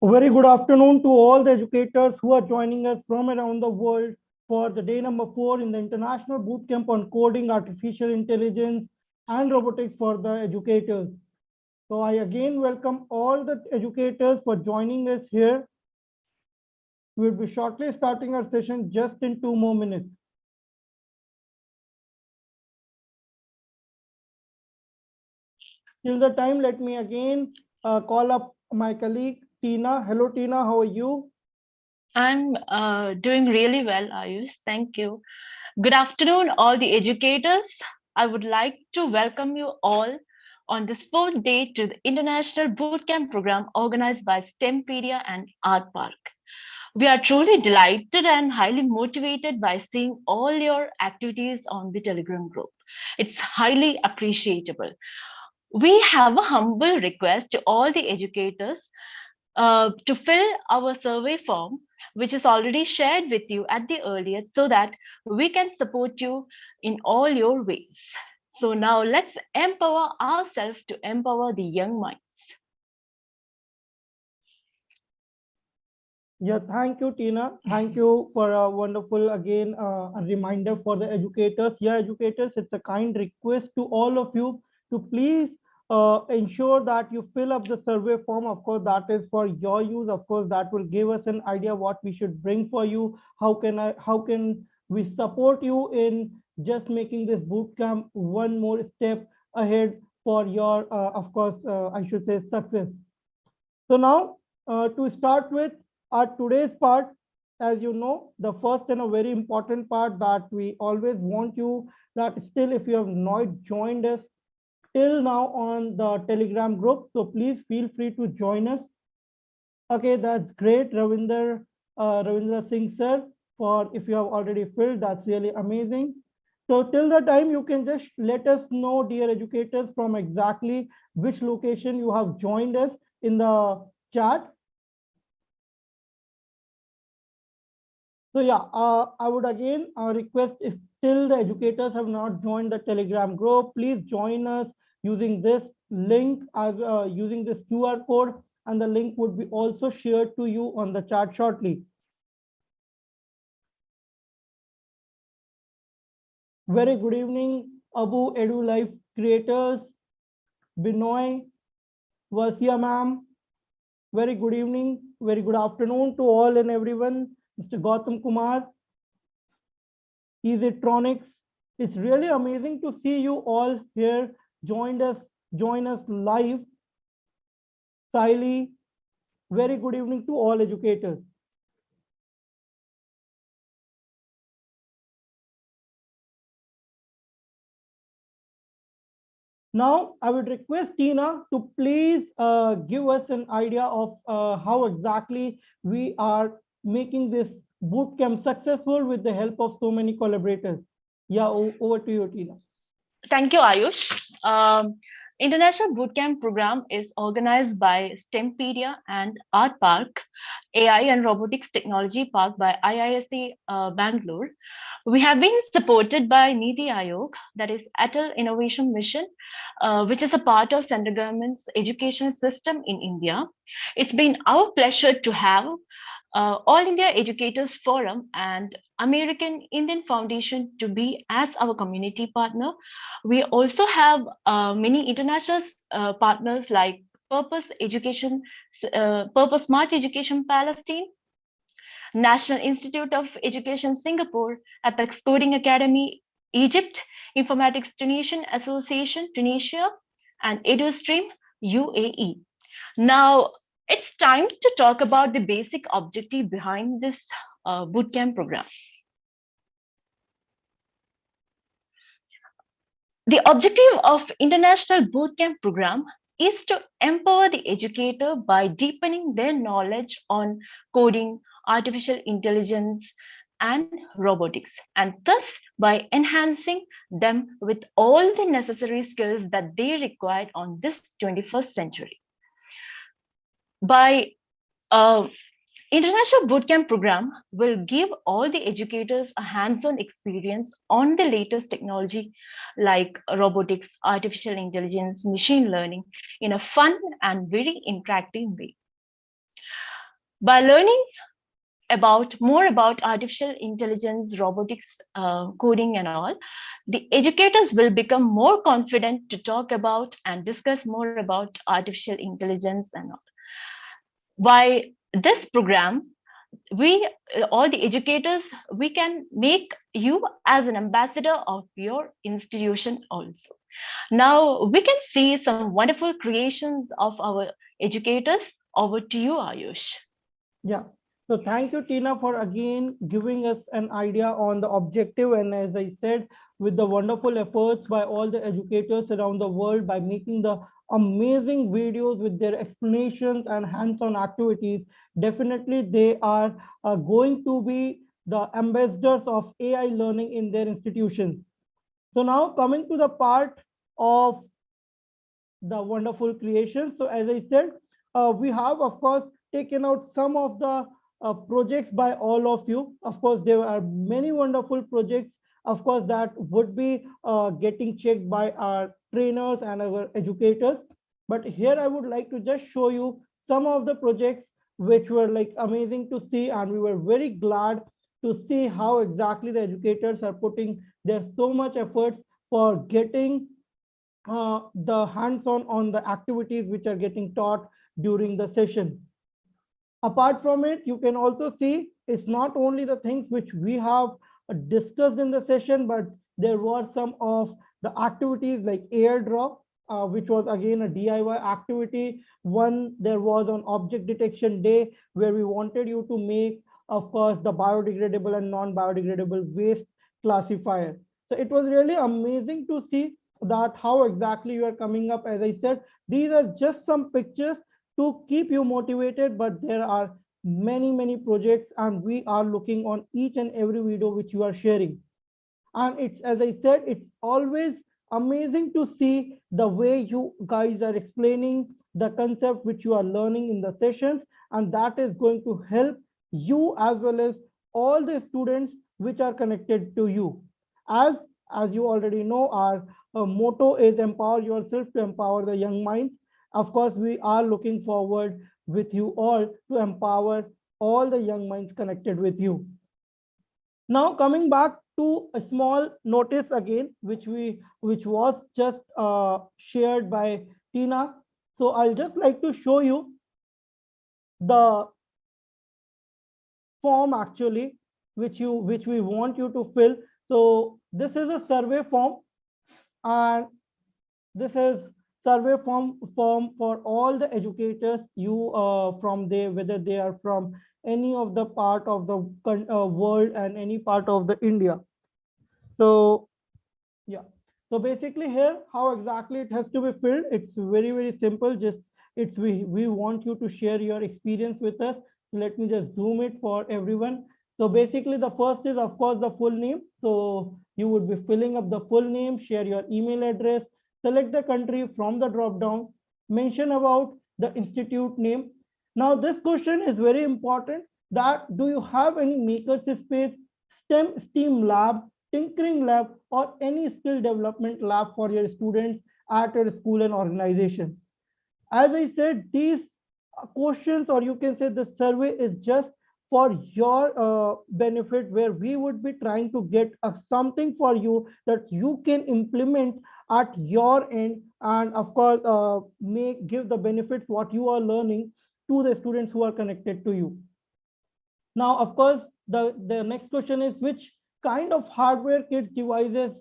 A very good afternoon to all the educators who are joining us from around the world for the day number 4 in the International Bootcamp on Coding, Artificial Intelligence and Robotics for the educators. So I again welcome all the educators for joining us here. We will be shortly starting our session just in 2 more minutes. Till the time, let me again call up my colleague Tina. Hello Tina, how are you? I'm doing really well, Ayush. Thank you. Good afternoon, all the educators. I would like to welcome you all on this fourth day to the International Bootcamp program organized by STEMpedia and ARTPARK. We are truly delighted and highly motivated by seeing all your activities on the Telegram group. It's highly appreciable. We have a humble request to all the educators to fill our survey form, which is already shared with you at the earliest, so that we can support you in all your ways. So now let's empower ourselves to empower the young minds. Yeah, thank you, Tina. Thank you for a wonderful, again, a reminder for the educators. Yeah, educators, it's a kind request to all of you to please ensure that you fill up the survey form. Of course, that is for your use. Of course, that will give us an idea what we should bring for you. How can we support you in just making this bootcamp one more step ahead for your, of course, I should say success. So now, to start with, our today's part, as you know, the first and a very important part that we always want you, that still if you have not joined us till now on the Telegram group, so please feel free to join us. Okay, that's great, Ravinder Singh sir, for if you have already filled, that's really amazing. So till the time you can just let us know, dear educators, from exactly which location you have joined us in the chat. So yeah, I would again request, if still the educators have not joined the Telegram group, please join us using this link, as using this QR code, and the link would be also shared to you on the chat shortly. Very good evening, Abu Edu Life creators, Binoy, Vasia ma'am. Very good evening, very good afternoon to all and everyone. Mr. Gautam Kumar, Easytronics. It's really amazing to see you all here. Join us live. Siley, very good evening to all educators. Now, I would request Tina to please give us an idea of how exactly we are making this bootcamp successful with the help of so many collaborators. Yeah, over to you, Tina. Thank you, Ayush. International Bootcamp program is organized by STEMpedia and ARTPARK, AI and Robotics Technology Park by IISc Bangalore. We have been supported by Niti Aayog, that is Atal Innovation Mission, which is a part of central government's education system in India. It's been our pleasure to have All India Educators Forum and American Indian Foundation to be as our community partner. We also have many international partners like Purpose Education, Purpose Smart Education Palestine, National Institute of Education Singapore, Apex Coding Academy Egypt, Informatics Tunisian Association Tunisia, and EduStream UAE. Now, it's time to talk about the basic objective behind this bootcamp program. The objective of International Bootcamp program is to empower the educator by deepening their knowledge on coding, artificial intelligence, and robotics, and thus by enhancing them with all the necessary skills that they require on this 21st century. By International Bootcamp program will give all the educators a hands-on experience on the latest technology like robotics, artificial intelligence, machine learning in a fun and very interactive way. By learning about more about artificial intelligence, robotics, coding, and all, the educators will become more confident to talk about and discuss more about artificial intelligence and all. By this program, we all the educators, we can make you as an ambassador of your institution also. Now we can see some wonderful creations of our educators. Over to you, Ayush. Yeah. So thank you, Tina, for again giving us an idea on the objective. And as I said, with the wonderful efforts by all the educators around the world by making the amazing videos with their explanations and hands-on activities, definitely they are going to be the ambassadors of AI learning in their institutions. So now coming to the part of the wonderful creation. So as I said, we have of course taken out some of the projects by all of you. Of course, there are many wonderful projects, of course, that would be getting checked by our trainers and our educators. But here I would like to just show you some of the projects which were like amazing to see, and we were very glad to see how exactly the educators are putting their so much efforts for getting the hands-on on the activities which are getting taught during the session. Apart from it, you can also see it's not only the things which we have discussed in the session, but there were some of the activities like airdrop, which was again a DIY activity. One, there was on object detection day where we wanted you to make, of course, the biodegradable and non-biodegradable waste classifier. So it was really amazing to see that how exactly you are coming up. As I said, these are just some pictures to keep you motivated, but there are many projects and we are looking on each and every video which you are sharing. And it's, as I said, it's always amazing to see the way you guys are explaining the concept which you are learning in the sessions, and that is going to help you as well as all the students which are connected to you. As you already know, our motto is empower yourself to empower the young minds. Of course, we are looking forward with you all to empower all the young minds connected with you. Now coming back to a small notice again, which was just shared by Tina. So I'll just like to show you the form actually, which we want you to fill. So this is a survey form, and this is survey form for all the educators, you from there, whether they are from any of the part of the world and any part of the India. So yeah, so basically here how exactly it has to be filled, it's very simple. Just it's we want you to share your experience with us. Let me just zoom it for everyone. So basically the first is of course the full name. So you would be filling up the full name, share your email address, select the country from the drop down, mention about the institute name. Now this question is very important, that do you have any maker space, STEM lab, tinkering lab, or any skill development lab for your students at your school and organization. As I said, these questions, or you can say the survey, is just for your benefit, where we would be trying to get something for you that you can implement at your end, and of course give the benefits what you are learning to the students who are connected to you. Now, of course, the next question is, which kind of hardware kits devices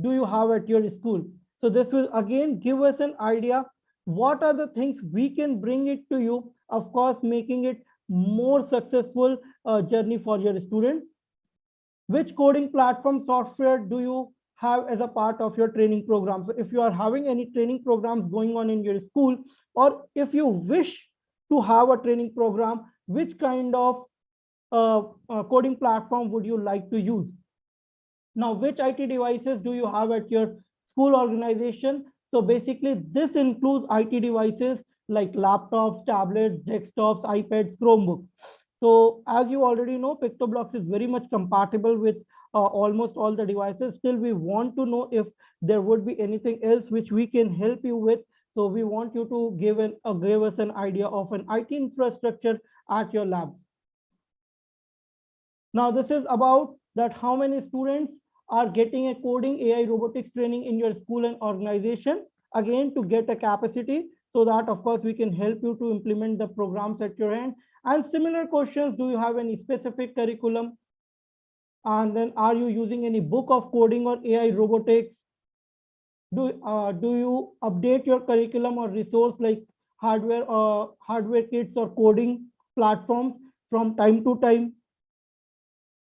do you have at your school? So this will again give us an idea what are the things we can bring it to you, of course, making it more successful journey for your students. Which coding platform software do you have as a part of your training program? So if you are having any training programs going on in your school, or if you wish to have a training program, which kind of coding platform would you like to use? Now, which IT devices do you have at your school organization? So basically, this includes IT devices like laptops, tablets, desktops, iPads, Chromebooks. So as you already know, Pictoblocks is very much compatible with almost all the devices. Still, we want to know if there would be anything else which we can help you with. So we want you to give us an idea of an IT infrastructure at your lab. Now, this is about that how many students are getting a coding AI robotics training in your school and organization, again, to get a capacity so that, of course, we can help you to implement the programs at your end. And similar questions, do you have any specific curriculum? And then are you using any book of coding or AI robotics? Do you update your curriculum or resource like hardware kits or coding platforms from time to time?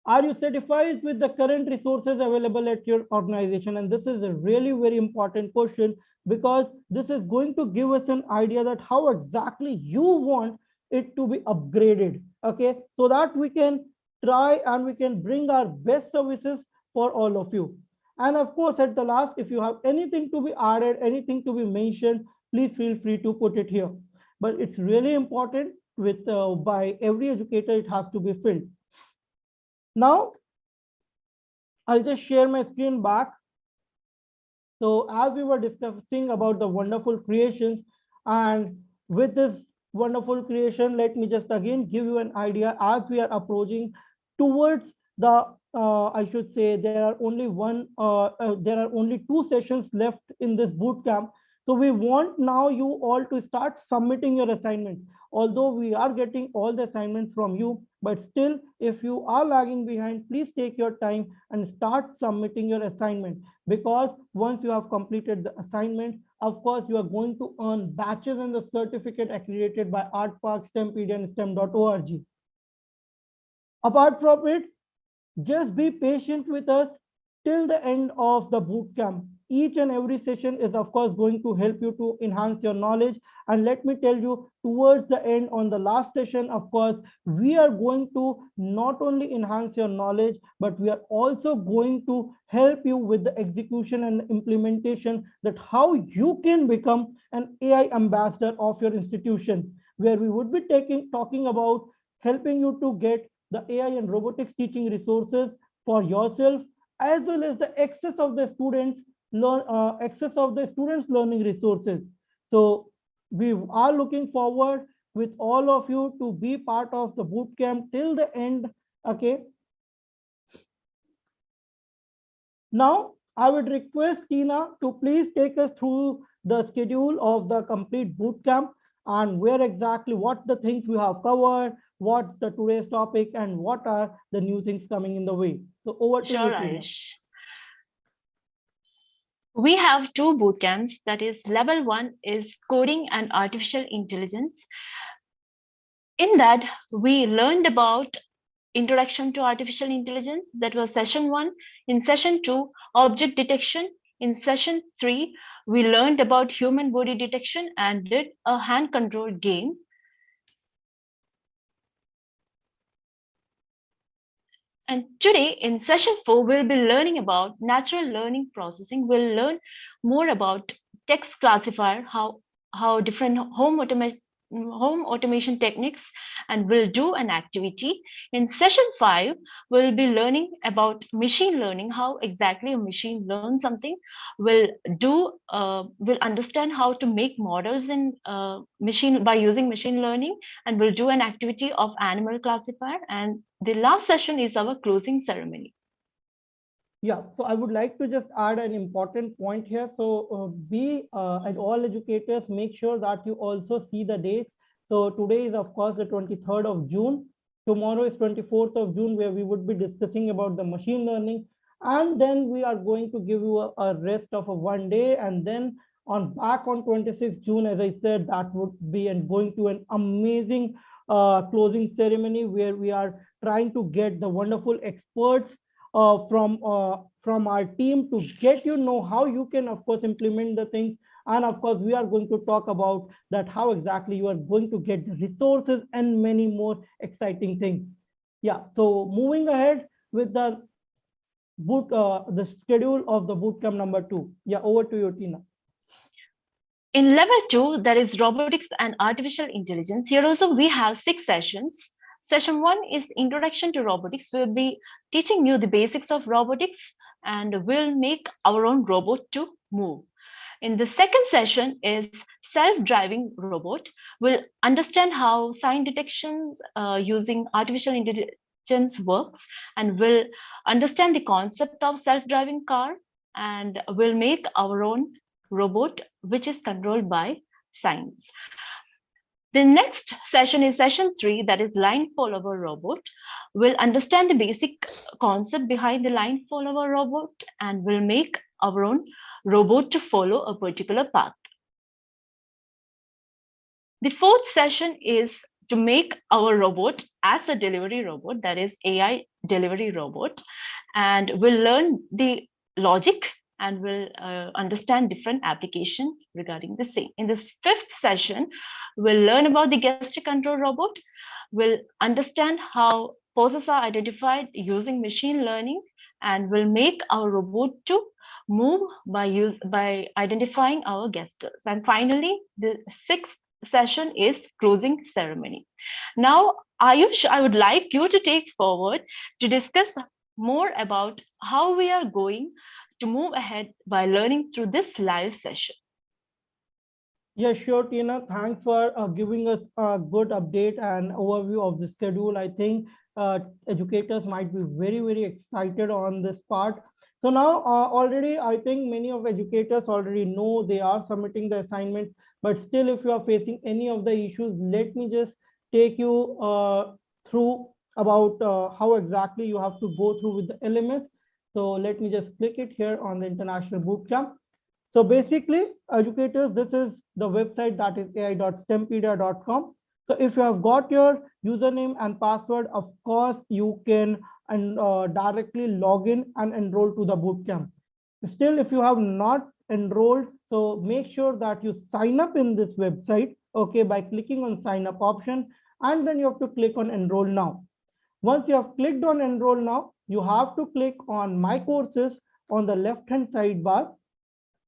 Are you satisfied with the current resources available at your organization? And this is a really very important question, because this is going to give us an idea that how exactly you want it to be upgraded, okay, so that we can try and we can bring our best services for all of you. And of course, at the last, if you have anything to be added, anything to be mentioned, please feel free to put it here. But it's really important with by every educator, it has to be filled. Now, I'll just share my screen back. So as we were discussing about the wonderful creations, and with this wonderful creation, let me just again give you an idea as we are approaching towards the, I should say there are only 2 sessions left in this boot camp. So we want now you all to start submitting your assignments. Although we are getting all the assignments from you, but still, if you are lagging behind, please take your time and start submitting your assignment, because once you have completed the assignment, of course, you are going to earn badges and the certificate accredited by ARTPARK, STEMpedia and STEM.org. Apart from it, just be patient with us till the end of the boot camp. Each and every session is, of course, going to help you to enhance your knowledge. And let me tell you, towards the end, on the last session, of course, we are going to not only enhance your knowledge, but we are also going to help you with the execution and implementation, that how you can become an AI ambassador of your institution, where we would be talking about helping you to get the AI and robotics teaching resources for yourself, as well as the access of the students learning resources. So we are looking forward with all of you to be part of the boot camp till the end. Okay. Now I would request Tina to please take us through the schedule of the complete boot camp, and where exactly what the things we have covered, what's the today's topic, and what are the new things coming in the way. So over to you, Tina. We have 2 boot camps. That is, level 1 is coding and artificial intelligence. In that, we learned about introduction to artificial intelligence. That was session 1. In session 2, object detection. In session 3, we learned about human body detection and did a hand control game. And today in session 4, we'll be learning about natural learning processing. We'll learn more about text classifier, how different home automation techniques, and we'll do an activity. In session 5, we'll be learning about machine learning, how exactly a machine learns something. We'll understand how to make models in by using machine learning, and we'll do an activity of animal classifier. And the last session is our closing ceremony. Yeah, so I would like to just add an important point here. So and all educators, make sure that you also see the dates. So today is, of course, the 23rd of June. Tomorrow is 24th of June, where we would be discussing about the machine learning. And then we are going to give you a rest of one day. And then back on 26th June, as I said, that would be going to an amazing closing ceremony, where we are trying to get the wonderful experts from our team to get how you can, of course, implement the things. And of course, we are going to talk about that how exactly you are going to get the resources and many more exciting things. Yeah, so moving ahead with the schedule of the bootcamp number 2. Yeah, over to you, Tina. In level 2, that is robotics and artificial intelligence. Here also we have 6 sessions. Session 1 is Introduction to Robotics. We'll be teaching you the basics of robotics, and we'll make our own robot to move. In the second session is self-driving robot. We'll understand how sign detections using artificial intelligence works, and we'll understand the concept of self-driving car, and we'll make our own robot which is controlled by signs. The next session is session 3, that is line follower robot. We'll understand the basic concept behind the line follower robot, and we'll make our own robot to follow a particular path. The fourth session is to make our robot as a delivery robot, that is AI delivery robot, and we'll learn the logic and we'll understand different application regarding the same. In this fifth session, we'll learn about the gesture control robot. We'll understand how poses are identified using machine learning, and we'll make our robot to move by identifying our gestures. And finally, the sixth session is closing ceremony. Now, Ayush, I would like you to take forward to discuss more about how we are going to move ahead by learning through this live session. Yeah, sure, Tina. Thanks for giving us a good update and overview of the schedule. I think educators might be very, very excited on this part. So now already, I think many of educators already know they are submitting the assignments, but still, if you are facing any of the issues, let me just take you through about how exactly you have to go through with the LMS. So let me just click it here on the International Bootcamp. So basically, educators, this is the website, that is ai.stempedia.com. So if you have got your username and password, of course, you can directly log in and enroll to the bootcamp. Still, if you have not enrolled, so make sure that you sign up in this website, okay, by clicking on sign up option, and then you have to click on enroll now. Once you have clicked on enroll now, you have to click on my courses on the left hand sidebar.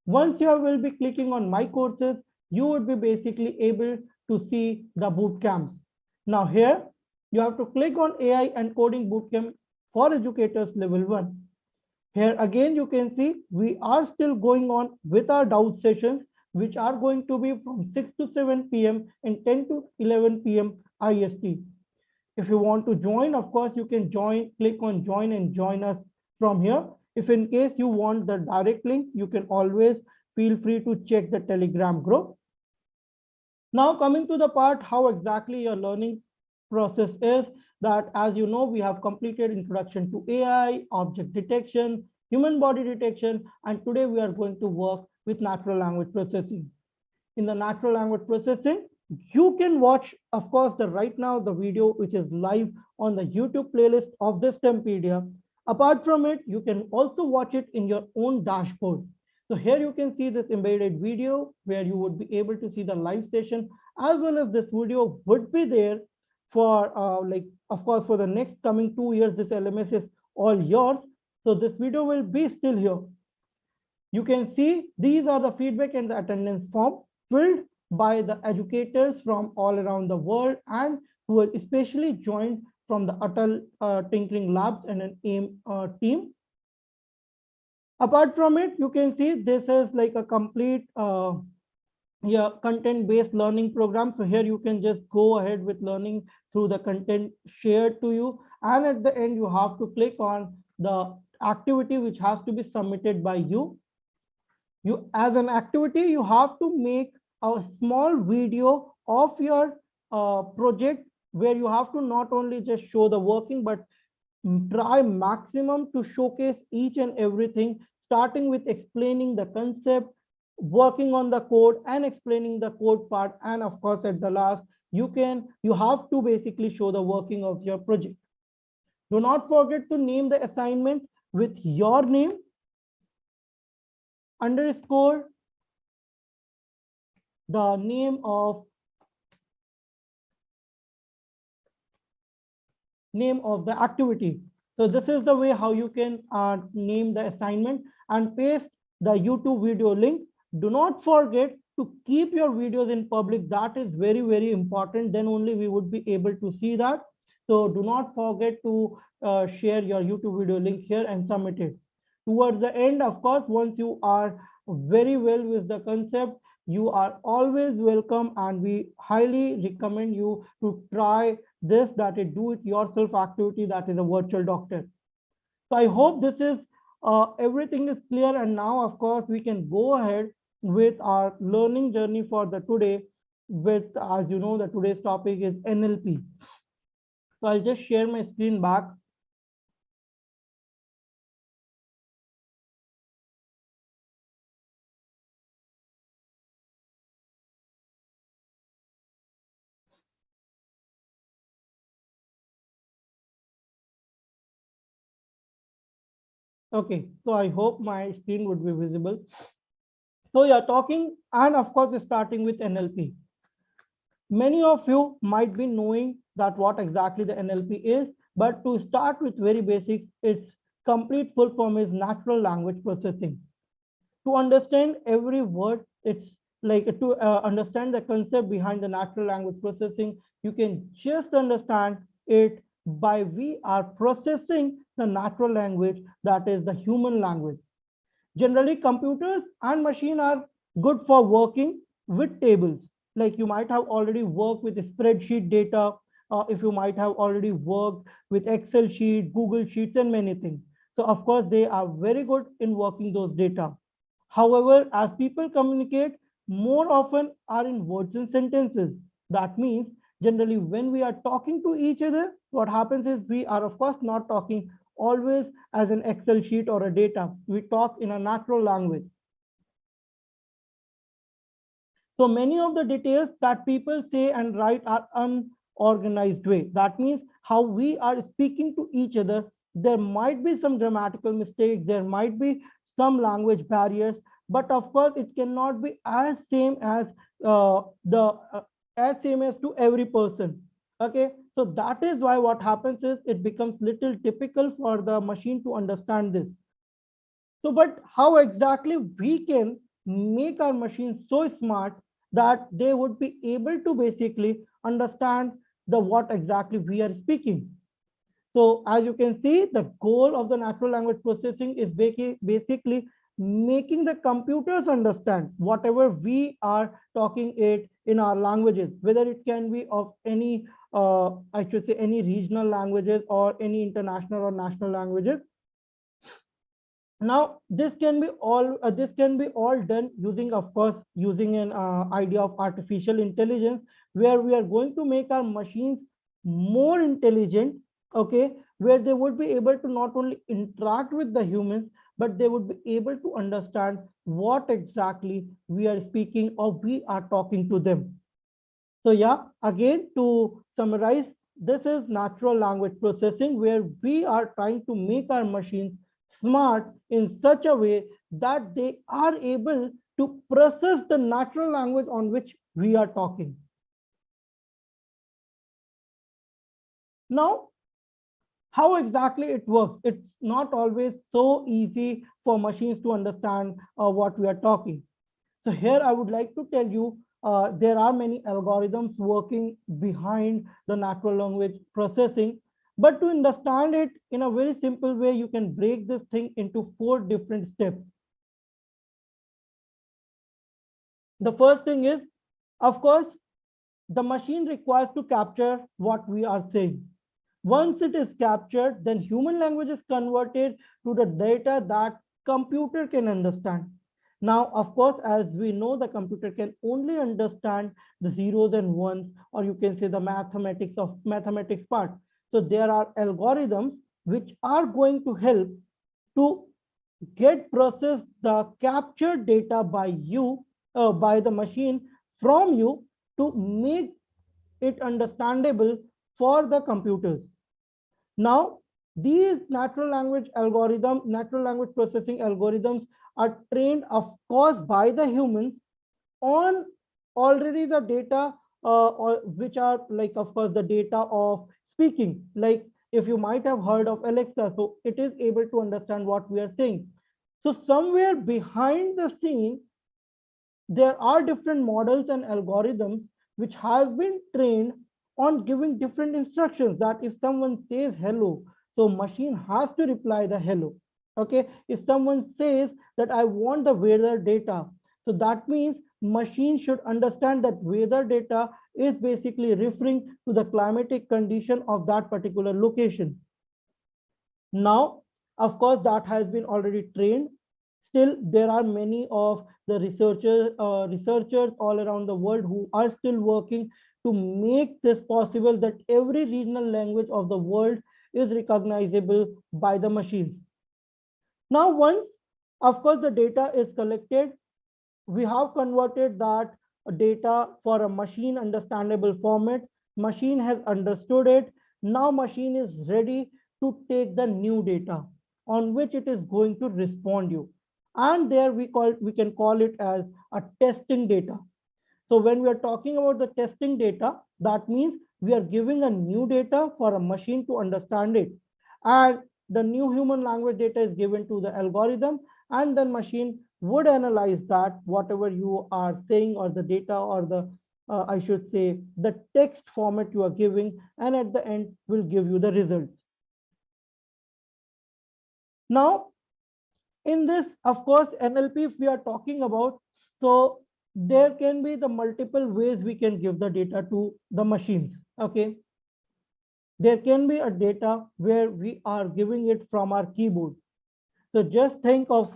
Once you will be clicking on my courses, you would be basically able to see the boot camps. Now here, you have to click on AI and coding bootcamp for educators level 1. Here again, you can see we are still going on with our doubt sessions, which are going to be from 6 to 7 p.m. and 10 to 11 p.m. IST. If you want to join, of course, you can join, click on join and join us from here. If in case you want the direct link, you can always feel free to check the Telegram group. Now coming to the part how exactly your learning process is, that as you know, we have completed introduction to AI, object detection, human body detection, and today we are going to work with natural language processing. In the natural language processing, you can watch, of course, right now the video which is live on the YouTube playlist of this STEMpedia. Apart from it, you can also watch it in your own dashboard. So here you can see this embedded video where you would be able to see the live session, as well as this video would be there for of course, for the next coming 2 years, this LMS is all yours. So this video will be still here. You can see these are the feedback and the attendance form filled by the educators from all around the world and who are especially joined from the Untitled Tinkering Labs and an AIM team. Apart from it, you can see this is like a complete content-based learning program. So here you can just go ahead with learning through the content shared to you. And at the end, you have to click on the activity which has to be submitted by you. You, as an activity, you have to make a small video of your project where you have to not only just show the working, but try maximum to showcase each and everything, starting with explaining the concept, working on the code and explaining the code part. And of course, at the last, you have to basically show the working of your project. Do not forget to name the assignment with your name, underscore the name of the activity. So this is the way how you can name the assignment and paste the YouTube video link. Do not forget to keep your videos in public. That is very, very important. Then only we would be able to see that. So do not forget to share your YouTube video link here and submit it. Towards the end, of course, once you are very well with the concept, you are always welcome, and we highly recommend you to try this, that is do it yourself activity, that is a virtual doctor. So I hope this is everything is clear, and now of course we can go ahead with our learning journey for the today. With, as you know, the today's topic is NLP. So I'll just share my screen back. Okay, so I hope my screen would be visible. So you're talking, and of course starting with NLP. Many of you might be knowing that what exactly the NLP is, but to start with very basics, its complete full form is natural language processing. To understand every word, it's like to understand the concept behind the natural language processing, you can just understand it by we are processing the natural language, that is the human language. Generally, computers and machine are good for working with tables. Like you might have already worked with spreadsheet data, if you might have already worked with Excel sheet, Google Sheets, and many things. So of course, they are very good in working those data. However, as people communicate, more often are in words and sentences. That means generally when we are talking to each other, what happens is we are of course not talking always as an Excel sheet or a data. We talk in a natural language. So many of the details that people say and write are unorganized way. That means how we are speaking to each other. There might be some grammatical mistakes, there might be some language barriers, but of course it cannot be as same as the as same as to every person. Okay, so that is why what happens is it becomes little typical for the machine to understand this. So, but how exactly we can make our machines so smart that they would be able to basically understand the what exactly we are speaking. So as you can see, the goal of the natural language processing is basically making the computers understand whatever we are talking it in our languages, whether it can be of any, I should say, any regional languages or any international or national languages. Now this can be all done using, of course, using an idea of artificial intelligence, where we are going to make our machines more intelligent. Okay, where they would be able to not only interact with the humans, but they would be able to understand what exactly we are speaking or we are talking to them. So yeah, again, to summarize, this is natural language processing, where we are trying to make our machines smart in such a way that they are able to process the natural language on which we are talking. Now, how exactly it works? It's not always so easy for machines to understand what we are talking. So here I would like to tell you, there are many algorithms working behind the natural language processing. But to understand it in a very simple way, you can break this thing into 4 different steps. The first thing is, of course, the machine requires to capture what we are saying. Once it is captured, then human language is converted to the data that computer can understand. Now, of course, as we know, the computer can only understand the zeros and ones, or you can say the mathematics part. So there are algorithms which are going to help to get processed the captured data by you, by the machine from you, to make it understandable for the computers. Now, these natural language processing algorithms are trained, of course, by the humans on already the data, or which are like, of course, the data of speaking. Like if you might have heard of Alexa, so it is able to understand what we are saying. So somewhere behind the scene, there are different models and algorithms which have been trained on giving different instructions, that if someone says hello, so machine has to reply the hello. Okay, if someone says that I want the weather data, so that means machine should understand that weather data is basically referring to the climatic condition of that particular location. Now, of course, that has been already trained. Still, there are many of the researchers all around the world who are still working to make this possible, that every regional language of the world is recognizable by the machines. Now, once, of course, the data is collected, we have converted that data for a machine understandable format. Machine has understood it. Now machine is ready to take the new data on which it is going to respond you. And there we can call it as a testing data. So when we are talking about the testing data, that means we are giving a new data for a machine to understand it. And the new human language data is given to the algorithm, and then machine would analyze that, whatever you are saying, or the data, or the, I should say, the text format you are giving, and at the end will give you the results. Now, in this, of course, NLP, if we are talking about, so there can be the multiple ways we can give the data to the machines. Okay, there can be a data where we are giving it from our keyboard. So just think of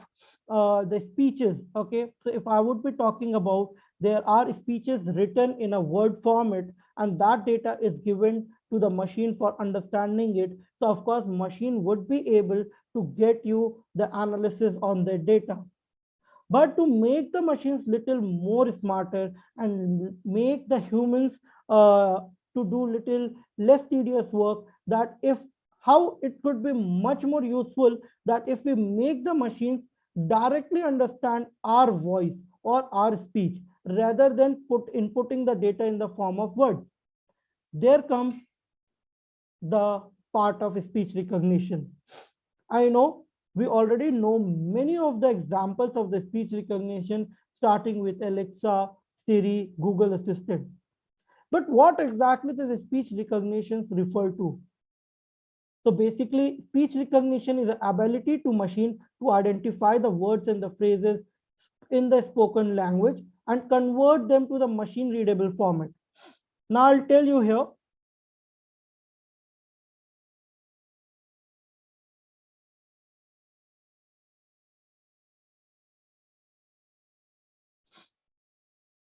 the speeches. Okay, so if I would be talking about, there are speeches written in a word format, and that data is given to the machine for understanding it. So of course, machine would be able to get you the analysis on the data. But to make the machines little more smarter and make the humans to do little less tedious work, that if how it could be much more useful, that if we make the machines directly understand our voice or our speech rather than inputting the data in the form of words. There comes the part of speech recognition. I know we already know many of the examples of the speech recognition, starting with Alexa, Siri, Google Assistant. But what exactly does speech recognition refer to? So basically, speech recognition is the ability to machine to identify the words and the phrases in the spoken language and convert them to the machine readable format. Now I'll tell you here.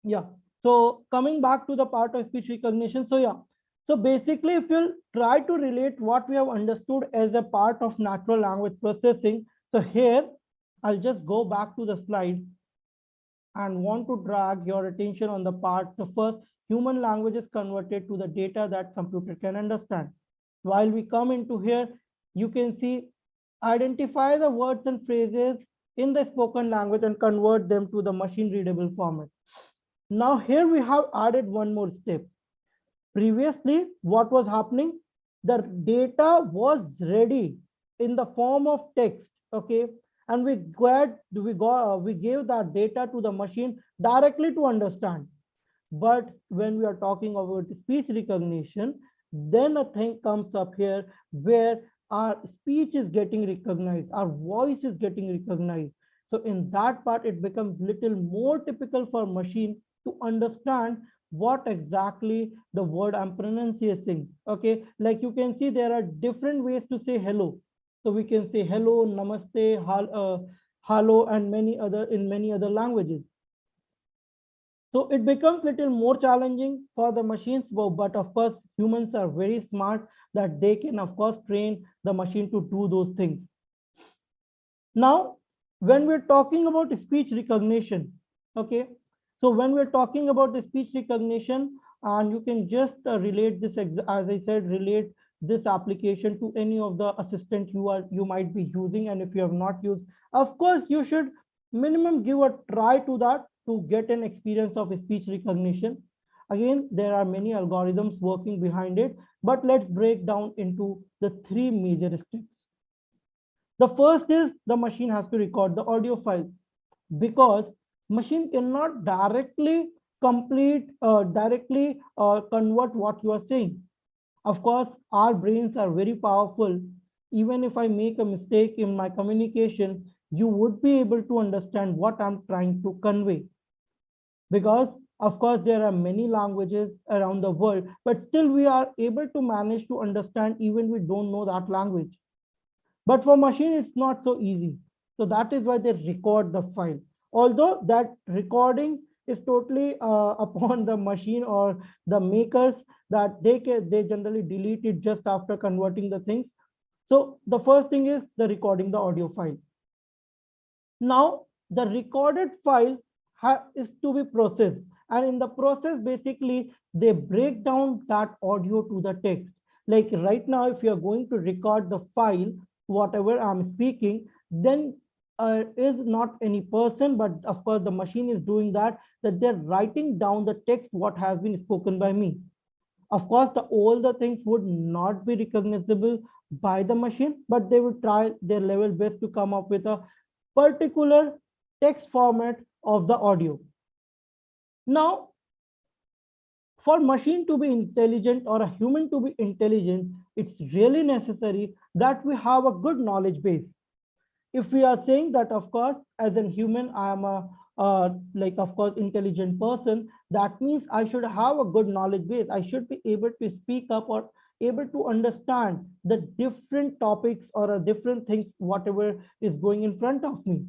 Yeah. So coming back to the part of speech recognition. So yeah. So basically, if you'll try to relate what we have understood as a part of natural language processing. So here, I'll just go back to the slide and want to drag your attention on the part. The first, human language is converted to the data that computer can understand. While we come into here, you can see identify the words and phrases in the spoken language and convert them to the machine readable format. Now here we have added one more step. Previously, what was happening? The data was ready in the form of text, okay, and we gave that data to the machine directly to understand. But when we are talking about speech recognition, then a thing comes up here where our speech is getting recognized, our voice is getting recognized. So in that part, it becomes little more typical for machine to understand what exactly the word I'm pronouncing. Okay, like you can see, there are different ways to say hello. So we can say hello, namaste, hello, and many other in many other languages. So it becomes little more challenging for the machines, but of course, humans are very smart that they can, of course, train the machine to do those things. Now, when we're talking about speech recognition, okay, so when we're talking about the speech recognition, and you can just relate this, as I said, relate this application to any of the assistant you might be using, and if you have not used, of course, you should minimum give a try to that to get an experience of speech recognition. Again, there are many algorithms working behind it, but let's break down into the three major steps. The first is the machine has to record the audio file, because machine cannot directly convert what you are saying. Of course, our brains are very powerful. even if I make a mistake in my communication, you would be able to understand what I'm trying to convey. Because of course there are many languages around the world, but still we are able to manage to understand even we don't know that language. But for machine, it's not so easy. So that is why they record the file. Although that recording is totally upon the machine or the makers, that they generally delete it just after converting the things. So the first thing is the recording the audio file. Now the recorded file is to be processed, and in the process basically they break down that audio to the text. Like right now, if you are going to record the file, whatever I'm speaking, then is not any person, but of course the machine is doing that they're writing down the text what has been spoken by me. Of course, all the things would not be recognizable by the machine, but they would try their level best to come up with a particular text format of the audio. Now, for machine to be intelligent or a human to be intelligent, it's really necessary that we have a good knowledge base. If we are saying that, of course, as a human, I am a like of course intelligent person, that means I should have a good knowledge base. I should be able to speak up or able to understand the different topics or a different things whatever is going in front of me.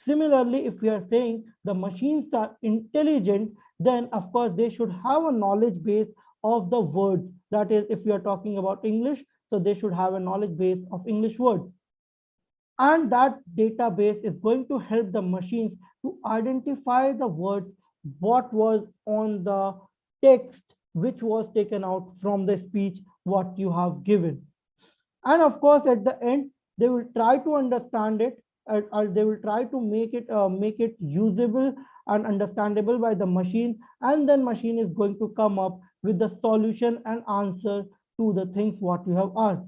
Similarly, if we are saying the machines are intelligent, then of course they should have a knowledge base of the words. That is, if we are talking about English, so they should have a knowledge base of English words. And that database is going to help the machines to identify the words, what was on the text, which was taken out from the speech, what you have given. And of course, at the end, they will try to understand it, or they will try to make it usable and understandable by the machine. And then machine is going to come up with the solution and answer to the things what you have asked.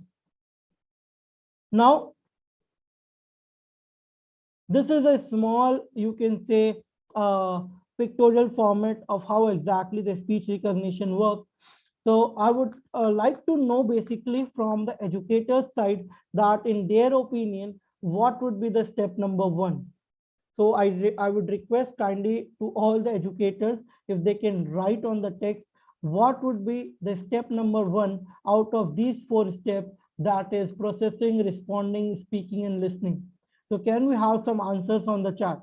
Now, this is a small, you can say, pictorial format of how exactly the speech recognition works. So I would like to know basically from the educator's side that in their opinion, what would be the step number one? So I would request kindly to all the educators, if they can write on the text, what would be the step number one out of these four steps, that is processing, responding, speaking, and listening. So can we have some answers on the chat?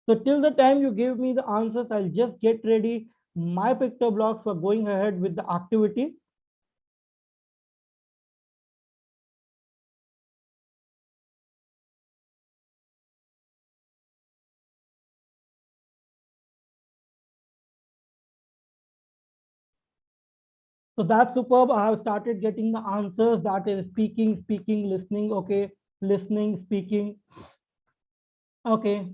So till the time you give me the answers, I'll just get ready my Pictoblocks for going ahead with the activity. So that's superb. I have started getting the answers. That is speaking, speaking, listening. Okay, listening, speaking. Okay.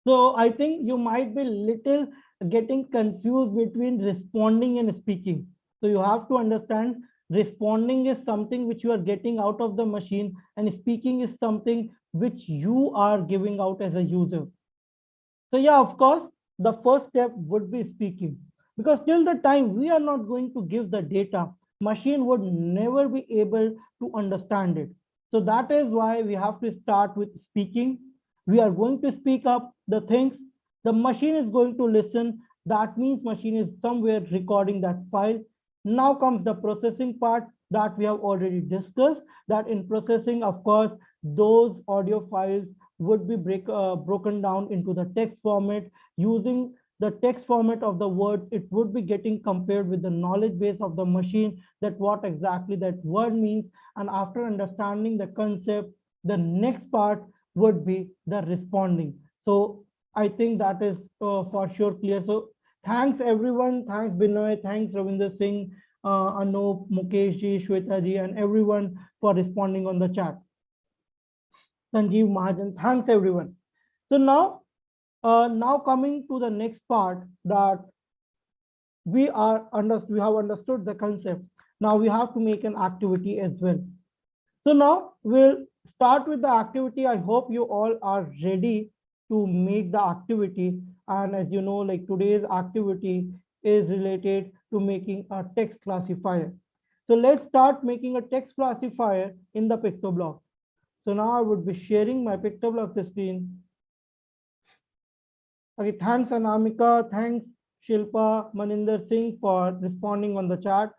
So I think you might be little getting confused between responding and speaking. So you have to understand responding is something which you are getting out of the machine, and speaking is something which you are giving out as a user. So yeah, of course, the first step would be speaking, because till the time we are not going to give the data, machine would never be able to understand it. So that is why we have to start with speaking. We are going to speak up the things. The machine is going to listen. That means machine is somewhere recording that file. Now comes the processing part that we have already discussed, that in processing, of course, those audio files would be broken down into the text format. Using the text format of the word, it would be getting compared with the knowledge base of the machine, that what exactly that word means. And after understanding the concept, the next part would be the responding. So I think that is for sure clear. So thanks everyone. Thanks Binoy. Thanks Ravinder Singh, Anup, Mukesh ji, Shweta ji, and everyone for responding on the chat. Sanjeev Mahajan, thanks everyone. So now coming to the next part, that we have understood the concept. Now we have to make an activity as well. So now we'll start with the activity. I hope you all are ready to make the activity. And as you know, like today's activity is related to making a text classifier. So let's start making a text classifier in the Pictoblock. So now I would be sharing my Pictoblock screen. Okay, thanks Anamika, thanks Shilpa, Maninder Singh for responding on the chat.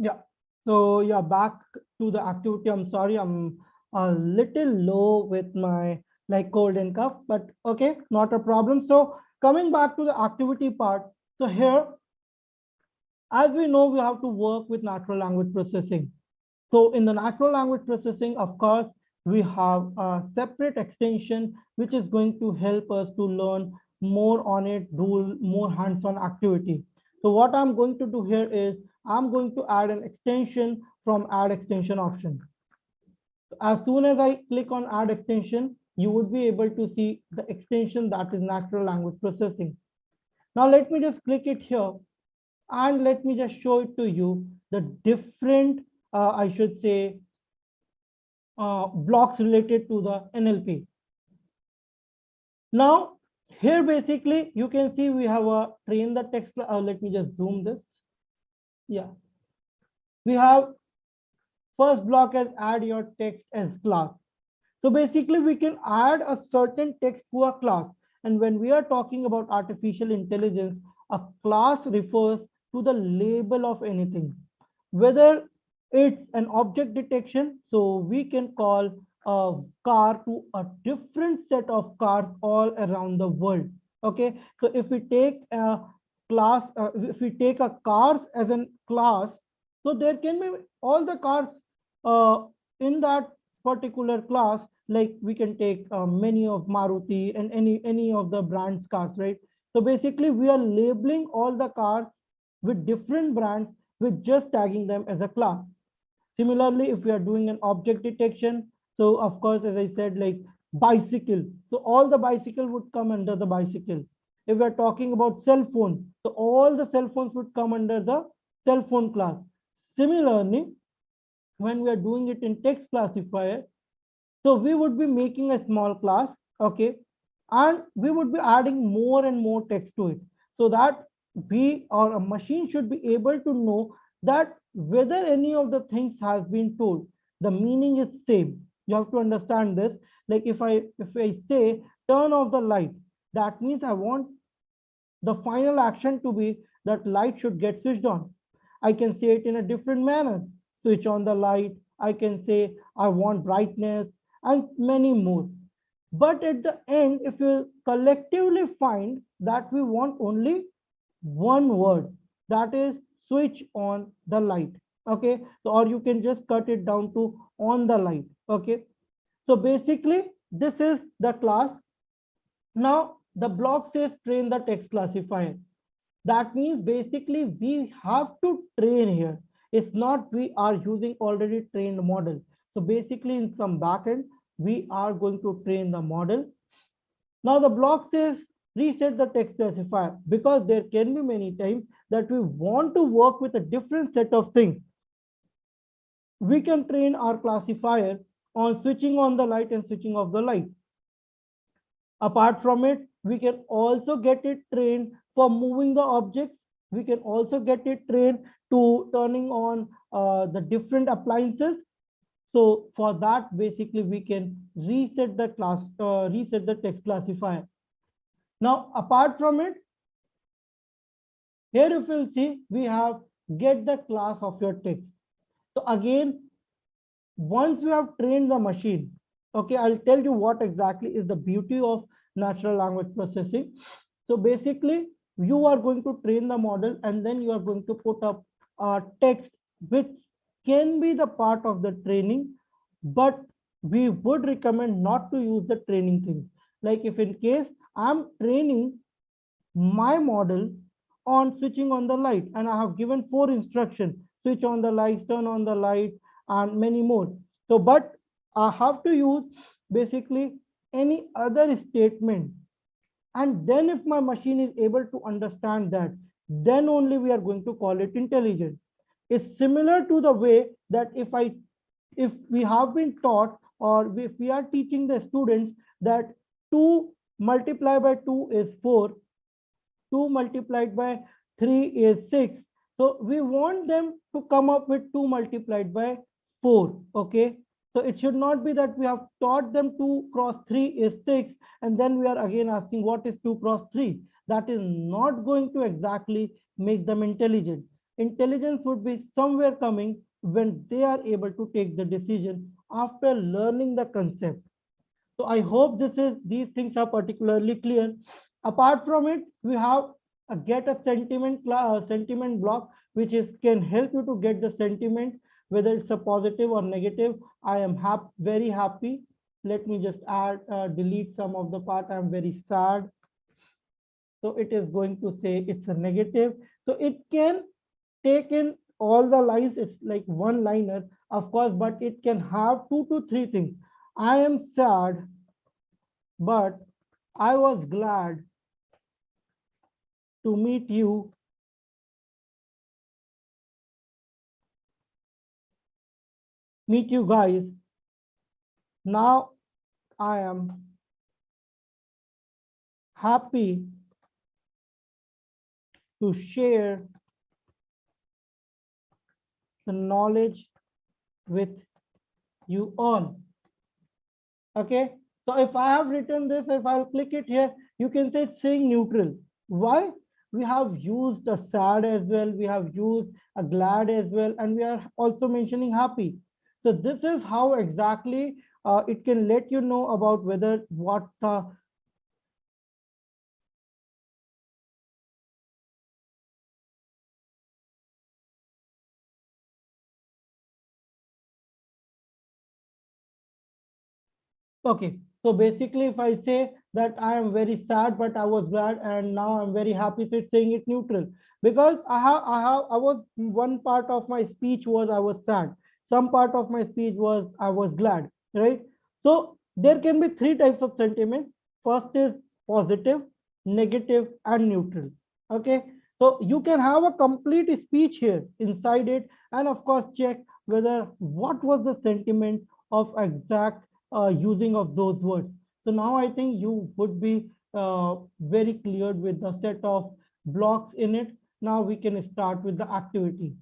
Yeah. So yeah, back to the activity. I'm sorry, I'm a little low with my like cold and cough, but okay, not a problem. So coming back to the activity part. So here, as we know, we have to work with natural language processing. So in the natural language processing, of course, we have a separate extension which is going to help us to learn more on it, do more hands-on activity. So what I'm going to do here is I'm going to add an extension from add extension option. As soon as I click on add extension, you would be able to see the extension that is natural language processing. Now let me just click it here and let me just show it to you the different, I should say, blocks related to the NLP. Now, here basically you can see we have a train the text. Let me just zoom this. Yeah, we have first block as add your text as class. So basically we can add a certain text to a class. And when we are talking about artificial intelligence, a class refers to the label of anything, whether it's an object detection. So we can call a car to a different set of cars all around the world. Okay. So if we take a class, if we take a cars as a class, so there can be all the cars uh, in that particular class. Like we can take many of Maruti and any of the brands cars, right? So basically we are labeling all the cars with different brands with just tagging them as a class. Similarly, if we are doing an object detection, so of course, as I said, like bicycle, so all the bicycle would come under the bicycle. If we are talking about cell phone, so all the cell phones would come under the cell phone class. Similarly, when we are doing it in text classifier, so we would be making a small class, okay, and we would be adding more and more text to it, so that we or a machine should be able to know that whether any of the things has been told, the meaning is same. You have to understand this. Like if I say turn off the light, that means I want the final action to be that light should get switched on. I can say it in a different manner. Switch on the light. I can say I want brightness and many more. But at the end, if you collectively find that we want only one word, that is switch on the light. Okay. So, or you can just cut it down to on the light. Okay. So basically, this is the class. Now the block says train the text classifier. That means basically we have to train here. It's not we are using already trained model. So basically in some backend, we are going to train the model. Now the block says reset the text classifier, because there can be many times that we want to work with a different set of things. We can train our classifier on switching on the light and switching off the light. Apart from it, we can also get it trained for moving the objects. We can also get it trained to turning on the different appliances. So for that, basically, we can reset the class, reset the text classifier. Now, apart from it, here if you'll see, we have get the class of your text. So again, once you have trained the machine, okay, I'll tell you what exactly is the beauty of natural language processing. So basically, you are going to train the model and then you are going to put up text which can be the part of the training, but we would recommend not to use the training things. Like if in case I'm training my model on switching on the light and I have given 4 instructions: switch on the lights, turn on the light, and many more. So but I have to use basically any other statement, and then if my machine is able to understand that, then only we are going to call it intelligent. It's similar to the way that if we have been taught, or if we are teaching the students that 2 multiplied by 2 is 4, 2 multiplied by 3 is 6. So we want them to come up with 2 multiplied by 4. Okay. So it should not be that we have taught them 2 cross 3 is 6, and then we are again asking what is 2 cross 3. That is not going to exactly make them intelligent. Intelligence would be somewhere coming when they are able to take the decision after learning the concept. So I hope these things are particularly clear. Apart from it, we have a get a sentiment block, which is can help you to get the sentiment, whether it's a positive or negative. I am very happy. Let me just delete some of the part. I'm very sad. So it is going to say it's a negative. So it can take in all the lines. It's like one liner, of course, but it can have 2 to 3 things. I am sad, but I was glad to meet you guys. Now I am happy to share the knowledge with you all. Okay. So if I have written this, if I'll click it here, you can say it's saying neutral. Why? We have used a sad as well. We have used a glad as well. And we are also mentioning happy. So this is how exactly it can let you know about whether what okay. So basically, if I say that I am very sad, but I was glad, and now I'm very happy, so it's saying it neutral, because I was one part of my speech was I was sad, some part of my speech was I was glad, right? So there can be 3 types of sentiments. First is positive, negative, and neutral. Okay, so you can have a complete speech here inside it, and of course check whether what was the sentiment of exact using of those words. So now I think you would be very clear with the set of blocks in it. Now we can start with the activity.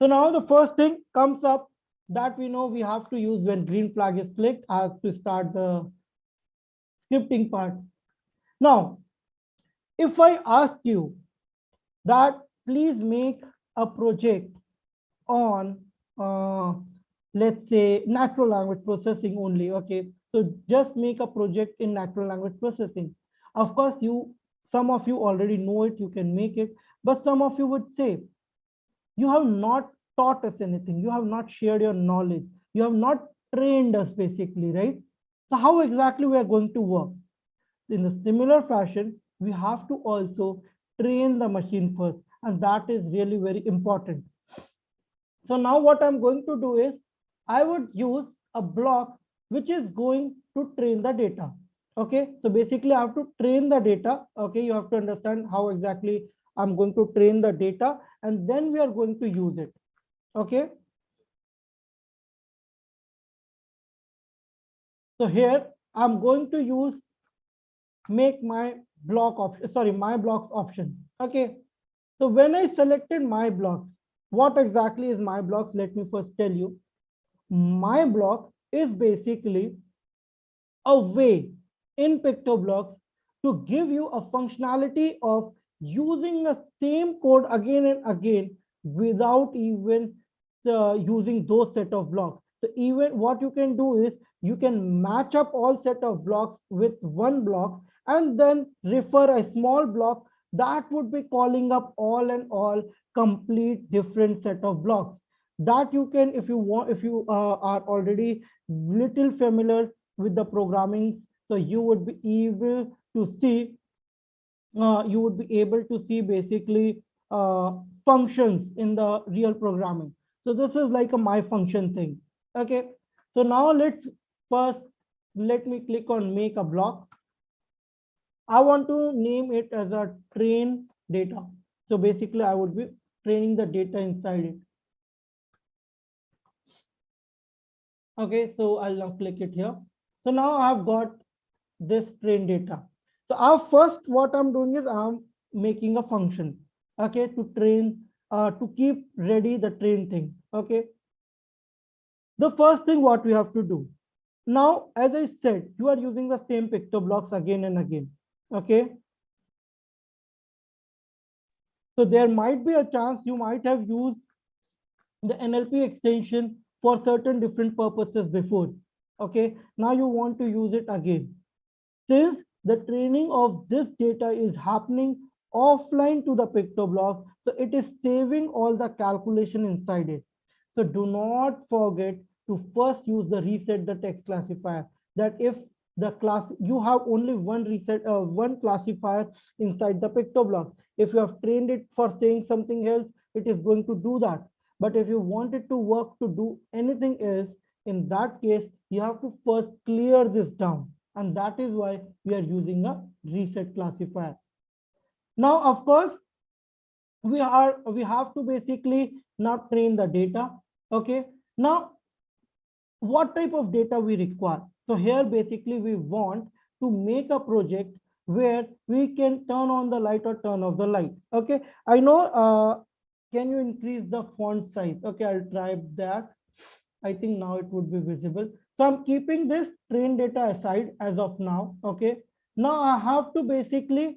So now the first thing comes up that we know we have to use when green flag is clicked as to start the scripting part. Now, if I ask you that please make a project on let's say natural language processing only. Okay, so just make a project in natural language processing. Of course some of you already know it, you can make it, but some of you would say you have not taught us anything, you have not shared your knowledge, you have not trained us basically, right? So how exactly we are going to work? In a similar fashion, we have to also train the machine first, and that is really very important. So now what I'm going to do is I would use a block which is going to train the data. Okay, so basically I have to train the data. Okay, you have to understand how exactly I'm going to train the data, and then we are going to use it. Okay, so here I'm going to use make my block option, sorry, my blocks option. Okay, so when I selected my blocks, what exactly is my blocks? Let me first tell you. My block is basically a way in Pictoblocks to give you a functionality of using the same code again and again without even using those set of blocks. So even what you can do is you can match up all set of blocks with one block and then refer a small block that would be calling up all and all complete different set of blocks that you can, if you want, if you are already little familiar with the programming, so you would be able to see, basically functions in the real programming. So this is like a my function thing. Okay, so now let's first, let me click on make a block. I want to name it as a train data. So basically I would be training the data inside it. Okay, so I'll now click it here. So now I've got this train data. So our first, what I'm doing is I'm making a function, okay, to train, to keep ready the train thing. Okay, the first thing what we have to do now, as I said, you are using the same Pictoblocks again and again. Okay, so there might be a chance you might have used the NLP extension for certain different purposes before. Okay, now you want to use it again. Since the training of this data is happening offline to the Pictoblock, so it is saving all the calculation inside it. So do not forget to first use the reset the text classifier. That if the class, you have only one reset, one classifier inside the Pictoblock. If you have trained it for saying something else, it is going to do that. But if you want it to work to do anything else, in that case, you have to first clear this down. And that is why we are using a reset classifier. Now, of course, we have to basically now train the data. Okay. Now, what type of data we require? So here, basically, we want to make a project where we can turn on the light or turn off the light. Okay. I know, can you increase the font size? Okay, I'll try that. I think now it would be visible. So I'm keeping this train data aside as of now. Okay. Now I have to basically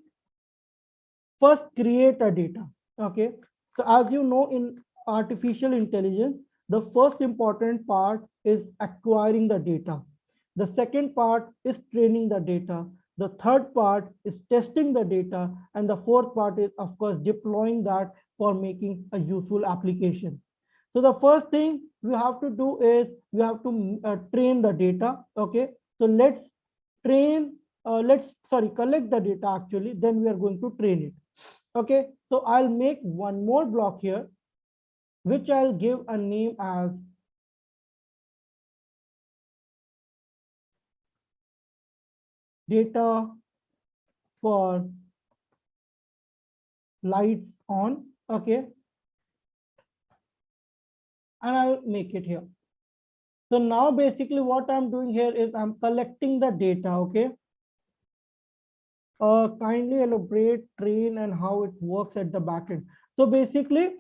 first create a data. Okay. So as you know, in artificial intelligence, the first important part is acquiring the data. The second part is training the data. The third part is testing the data. And the fourth part is, of course, deploying that for making a useful application. So the first thing we have to do is we have to train the data. Okay. So let's train, collect the data actually, then we are going to train it. Okay, so I'll make one more block here, which I'll give a name as data for lights on. Okay, and I'll make it here. So now basically what I'm doing here is I'm collecting the data. Okay, kindly elaborate train and how it works at the backend. So basically,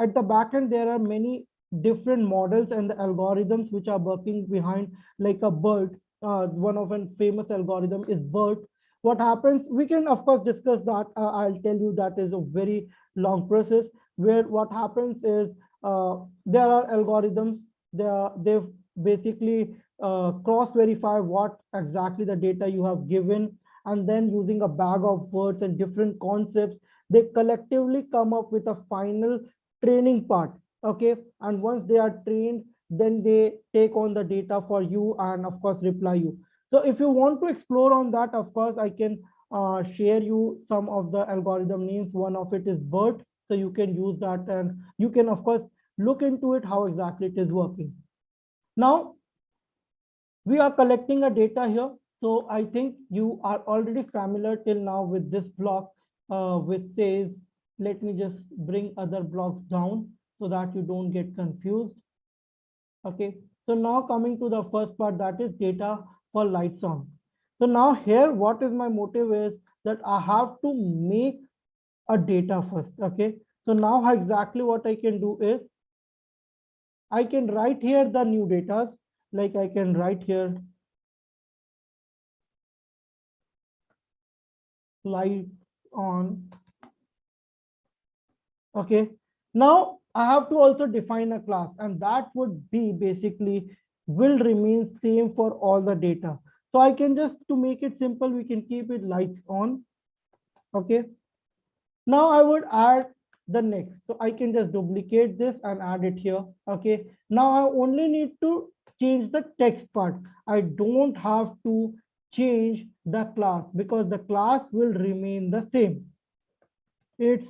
at the backend, there are many different models and the algorithms which are working behind, like a BERT. One of a famous algorithm is BERT. What happens? We can of course discuss that. I'll tell you that is a very long process. Where what happens is there are algorithms. They basically cross verify what exactly the data you have given, and then using a bag of words and different concepts, they collectively come up with a final training part. Okay, and once they are trained, then they take on the data for you and of course reply you. So if you want to explore on that, of course I can share you some of the algorithm names. One of it is BERT, so you can use that and you can of course look into it how exactly it is working. Now we are collecting a data here. So I think you are already familiar till now with this block, which says, let me just bring other blocks down so that you don't get confused. Okay, so now coming to the first part, that is data for lights on. So now here, what is my motive is that I have to make a data first. Okay, so now exactly what I can do is I can write here the new data, like I can write here lights on. Okay, now I have to also define a class, and that would be basically will remain same for all the data. So I can just, to make it simple, we can keep it lights on. Okay, Now I would add the next. So I can just duplicate this and add it here. Okay. Now I only need to change the text part. I don't have to change the class because the class will remain the same. It's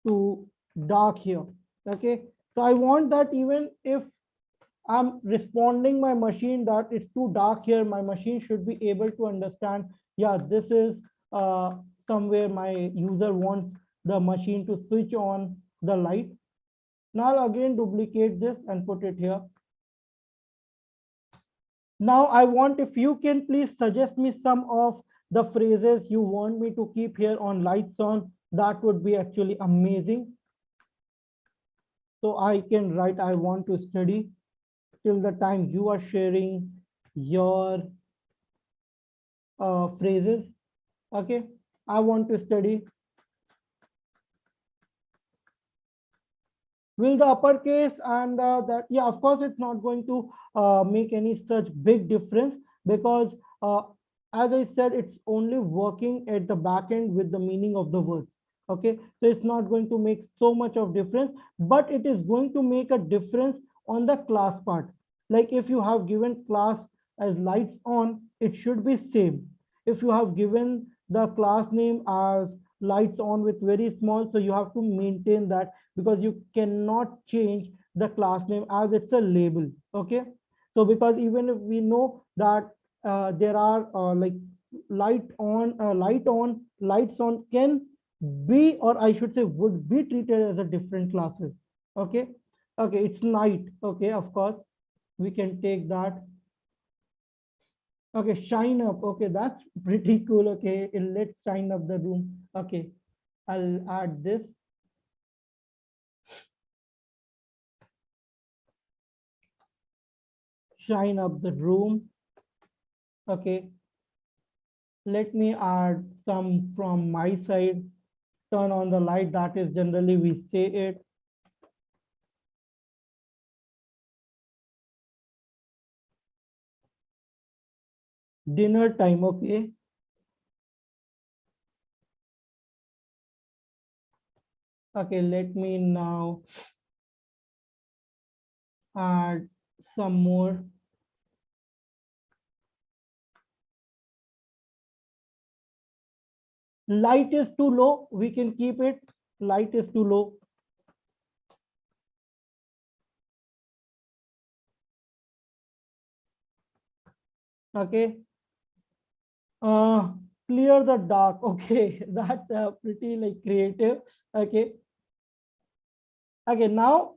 too dark here. Okay. So I want that even if I'm responding my machine that it's too dark here, my machine should be able to understand, yeah, this is somewhere my user wants the machine to switch on the light. Now I'll again duplicate this and put it here. Now I want, if you can please suggest me some of the phrases you want me to keep here on lights on, that would be actually amazing. So I can write, I want to study till the time you are sharing your phrases. Okay, I want to study. Will the uppercase and that, yeah, of course it's not going to make any such big difference because uh, as I said, it's only working at the back end with the meaning of the words. Okay, so it's not going to make so much of difference, but it is going to make a difference on the class part. Like if you have given class as lights on, it should be same. If you have given the class name as lights on with very small, so you have to maintain that because you cannot change the class name as it's a label. Okay, so because even if we know that there are like lights on can be, or I should say would be, treated as a different classes. Okay, okay, it's night. Okay, of course we can take that. Okay, shine up. Okay, that's pretty cool. Okay, let's shine up the room. Okay, I'll add this. Shine up the room. Okay, let me add some from my side. Turn on the light, that is generally we say it. Dinner time. Okay, okay, let me now add some more. Light is too low, we can keep it. Light is too low. Okay, uh clear the dark. Okay, that's pretty like creative. Okay, okay, now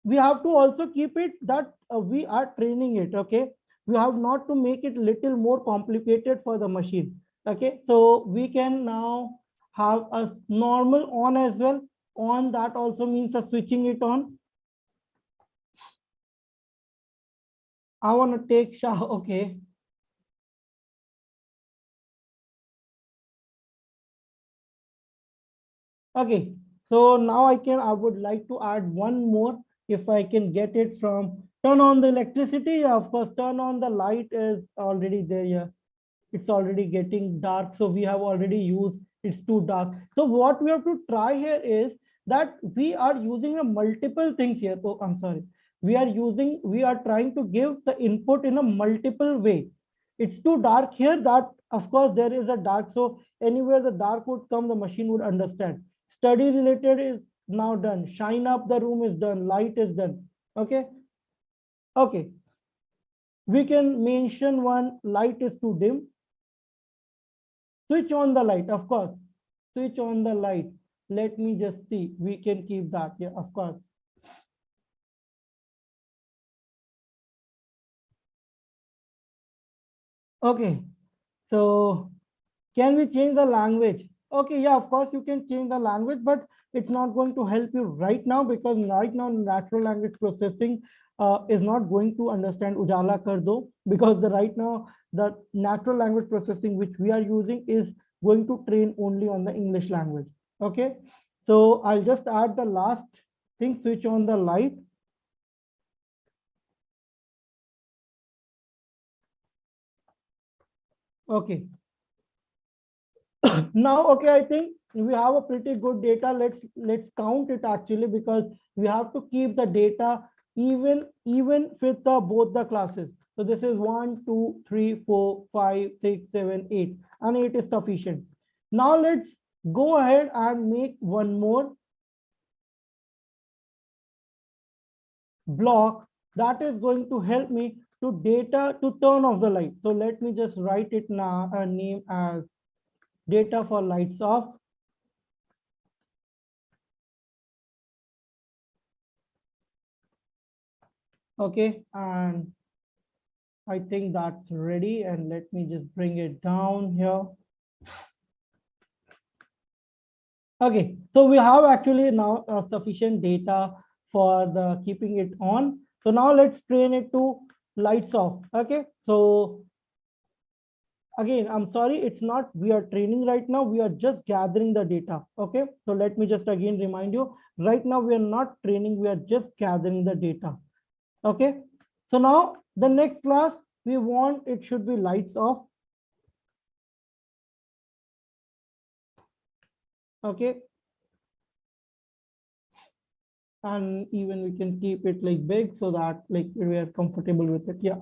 we have to also keep it that we are training it. Okay, we have not to make it little more complicated for the machine. Okay, so we can now have a normal on as well. On, that also means a switching it on. I want to take shower. Okay, okay, so now I would like to add one more. If I can get it from turn on the electricity. Yeah, of course, turn on the light is already there. Yeah, it's already getting dark, so we have already used it's too dark. So what we have to try here is that we are using a multiple things here. Oh, I'm sorry, we are trying to give the input in a multiple way. It's too dark here, that of course there is a dark, so anywhere the dark would come, the machine would understand. Study related is now done. Shine up the room is done. Light is done. Okay, okay, we can mention one. Light is too dim. Switch on the light, of course. Switch on the light. Let me just see. We can keep that. Yeah, of course. Okay. So can we change the language? Okay, yeah, of course you can change the language, but it's not going to help you right now because right now natural language processing is not going to understand Ujala Kar Do, because right now the natural language processing which we are using is going to train only on the English language. Okay, so I'll just add the last thing, switch on the light. Okay. Now, okay, I think we have a pretty good data. Let's count it actually, because we have to keep the data even with the both the classes. So this is 1 2 3 4 5 6 7 8, and 8 is sufficient. Now let's go ahead and make one more block that is going to help me to data to turn off the light. So let me just write it now, name as data for lights off. Okay, and I think that's ready, and let me just bring it down here. Okay, so we have actually now sufficient data for the keeping it on. So now let's train it to lights off. Okay, so again, I'm sorry, it's not we are training right now, we are just gathering the data. Okay, so let me just again remind you, right now we are not training, we are just gathering the data. Okay, so now the next class we want it should be lights off. Okay, and even we can keep it like big so that like we are comfortable with it. Yeah,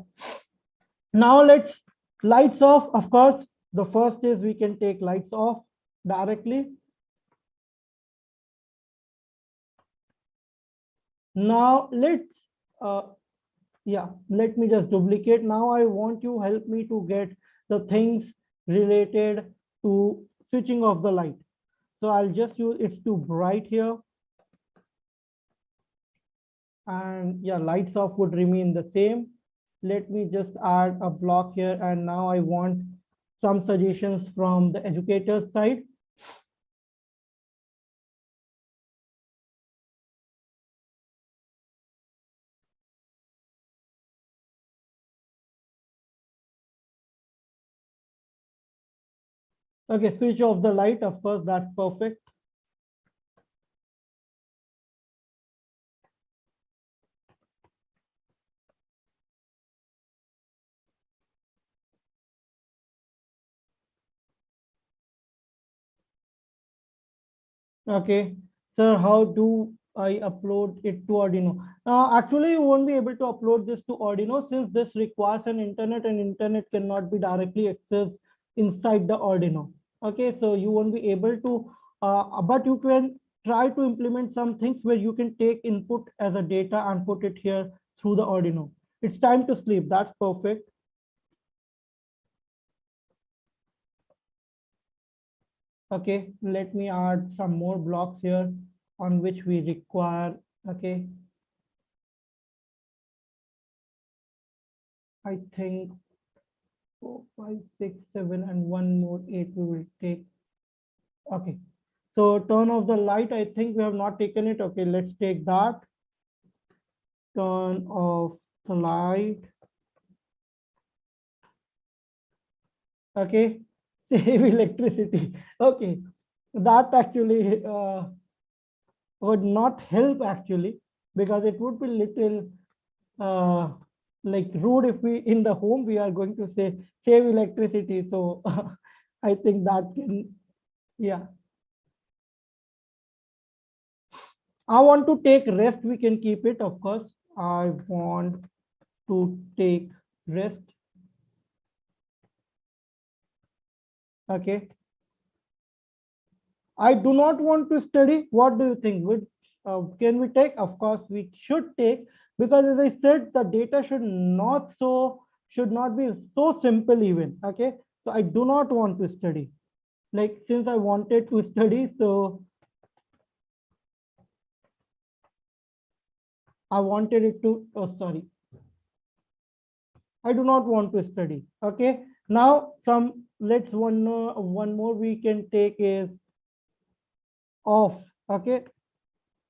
now let's lights off. Of course, the first is we can take lights off directly. Now let's yeah, let me just duplicate. Now I want you help me to get the things related to switching off the light. So I'll just use it's too bright here, and yeah, lights off would remain the same. Let me just add a block here, and now I want some suggestions from the educator's side. Okay, switch off the light, of course, that's perfect. Okay, sir, how do I upload it to Arduino? Actually, you won't be able to upload this to Arduino since this requires an internet, and internet cannot be directly accessed inside the Arduino. Okay, so you won't be able to, but you can try to implement some things where you can take input as a data and put it here through the Arduino. It's time to sleep. That's perfect. Okay, let me add some more blocks here on which we require. Okay, I think 4, 5, 6, 7, and one more 8 we will take. Okay, so turn off the light. I think we have not taken it. Okay, let's take that. Turn off the light. Okay, save electricity. Okay, that actually would not help actually, because it would be little uh, like rude if we in the home we are going to say save electricity. So I think that can, yeah. I want to take rest, we can keep it, of course. I want to take rest. Okay. I do not want to study. What do you think? Which can we take? Of course, we should take, because as I said, the data should not be so simple even. Okay. So I do not want to study. Like since I wanted to study, so I wanted it to, oh, sorry. I do not want to study. Okay. Now let's one more we can take is off. Okay.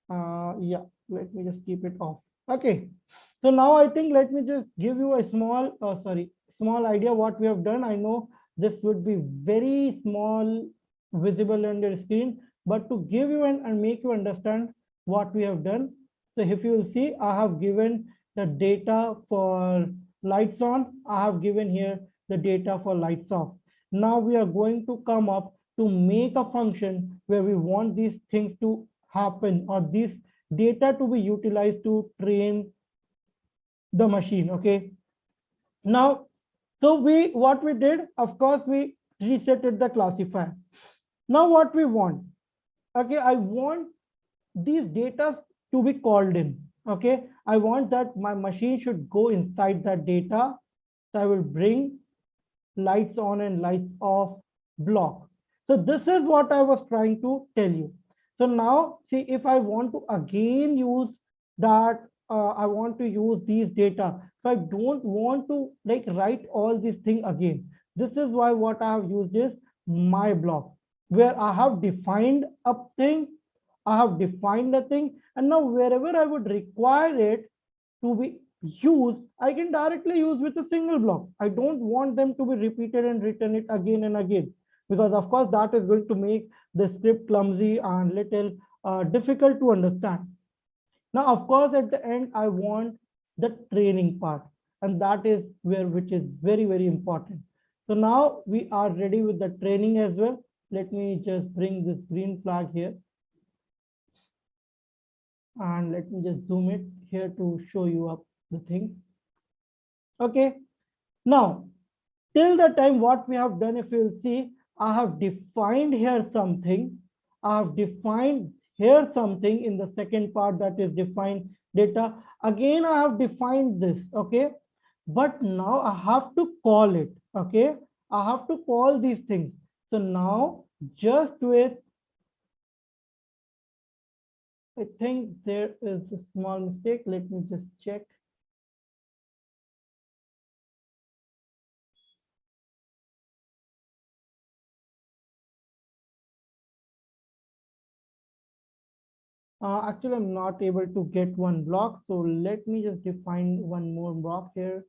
Yeah, let me just keep it off. Okay. So now I think let me just give you a small idea what we have done. I know this would be very small visible on your screen, but to give you and make you understand what we have done. So if you will see, I have given the data for lights on. I have given here the data for lights off. Now we are going to come up to make a function where we want these things to happen or this data to be utilized to train the machine. Okay, now, so what we did, of course, we resetted the classifier. Now what we want, okay, I want these data to be called in. Okay, I want that my machine should go inside that data. So I will bring lights on and lights off block. So this is what I was trying to tell you. So now see, if I want to again use that, I want to use these data. So I don't want to like write all these thing again. This is why what I have used is my block, where I have defined a thing, I have defined the thing, and now wherever I would require it to be used, I can directly use with a single block. I don't want them to be repeated and written it again and again, because of course that is going to make the script clumsy and little difficult to understand. Now, of course, at the end, I want the training part, and that is where which is very, very important. So now we are ready with the training as well. Let me just bring this green flag here, and let me just zoom it here to show you up the thing. Okay, now till the time what we have done, if you'll see, I have defined here something, I have defined here something in the second part, that is defined data. Again, I have defined this, okay, but now I have to call it. Okay, I have to call these things. So now just with, I think there is a small mistake, let me just check. Actually, I'm not able to get one block. So let me just define one more block here.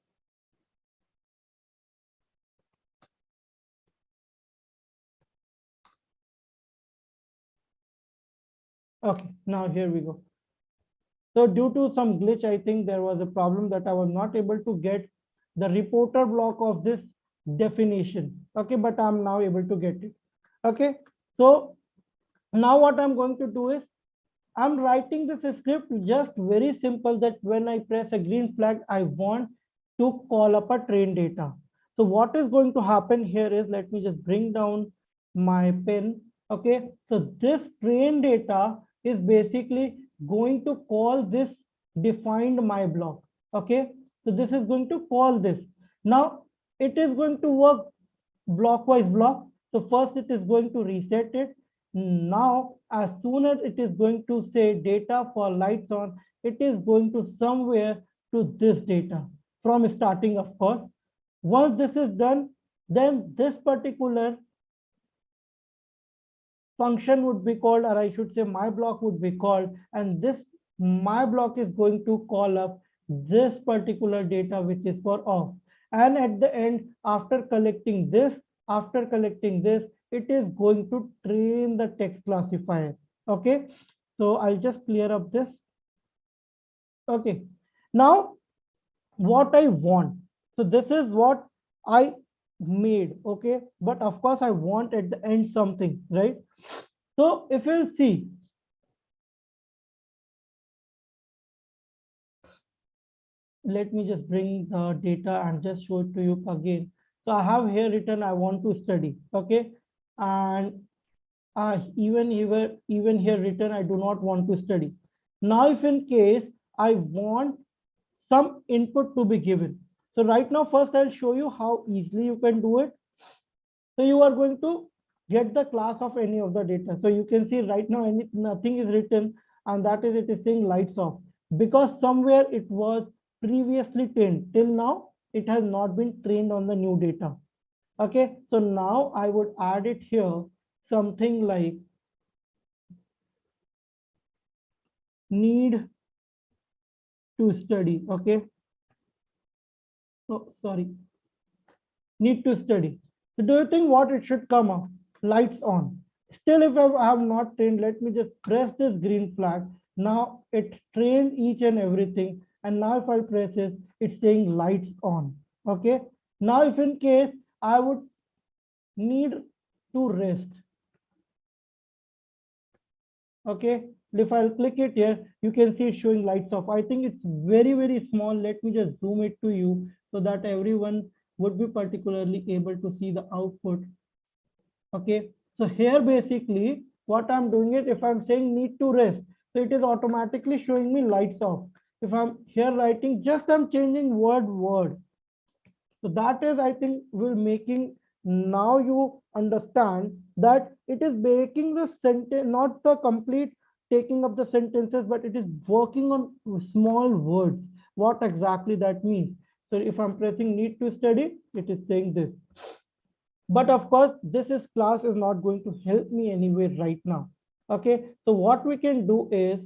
Okay, now here we go. So due to some glitch, I think there was a problem that I was not able to get the reporter block of this definition. Okay, but I'm now able to get it. Okay, so now what I'm going to do is I'm writing this script just very simple, that when I press a green flag, I want to call up a train data. So what is going to happen here is, let me just bring down my pen. Okay, so this train data is basically going to call this defined my block. Okay, so this is going to call this. Now it is going to work blockwise block. So first it is going to reset it. Now, as soon as it is going to say data for lights on, it is going to somewhere to this data from starting, of course. Once this is done, then this particular function would be called, or I should say my block would be called, and this my block is going to call up this particular data which is for off. And at the end, after collecting this, it is going to train the text classifier. Okay, so I'll just clear up this. Okay, now what I want, so this is what I made. Okay, but of course I want at the end something, right? So if you'll see, let me just bring the data and just show it to you again. So I have here written I want to study. Okay, and even here written I do not want to study. Now if in case I want some input to be given, so right now first I'll show you how easily you can do it. So you are going to get the class of any of the data. So you can see right now nothing is written, and that is it is saying lights off, because somewhere it was previously trained. Till now it has not been trained on the new data. Okay, so now I would add it here, something like need to study. Okay, oh sorry, need to study. So do you think what it should come up? Lights on. Still, if I have not trained, let me just press this green flag. Now it trained each and everything. And now if I press it, it's saying lights on. Okay. Now if in case I would need to rest. Okay, if I'll click it here, you can see it showing lights off. I think it's very, very small. Let me just zoom it to you so that everyone would be particularly able to see the output. Okay, so here basically what I'm doing is, if I'm saying need to rest, so it is automatically showing me lights off. If I'm here writing, just I'm changing word. So that is, I think, will making now you understand that it is making the sentence, not the complete taking up the sentences, but it is working on small words. What exactly that means? So if I'm pressing need to study, it is saying this. But of course, this is class is not going to help me anyway right now. Okay, so what we can do is,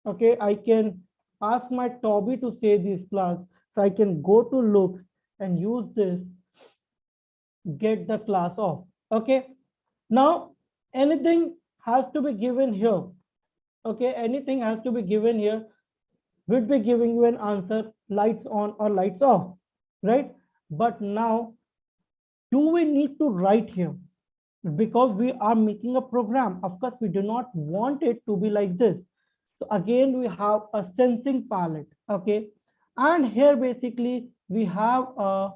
okay, I can ask my Toby to say this class. So I can go to look and use this, get the class off. Okay, now anything has to be given here. Okay, anything has to be given here, would be giving you an answer, lights on or lights off, right? But now, do we need to write here? Because we are making a program. Of course, we do not want it to be like this. So again, we have a sensing palette. Okay, and here basically we have a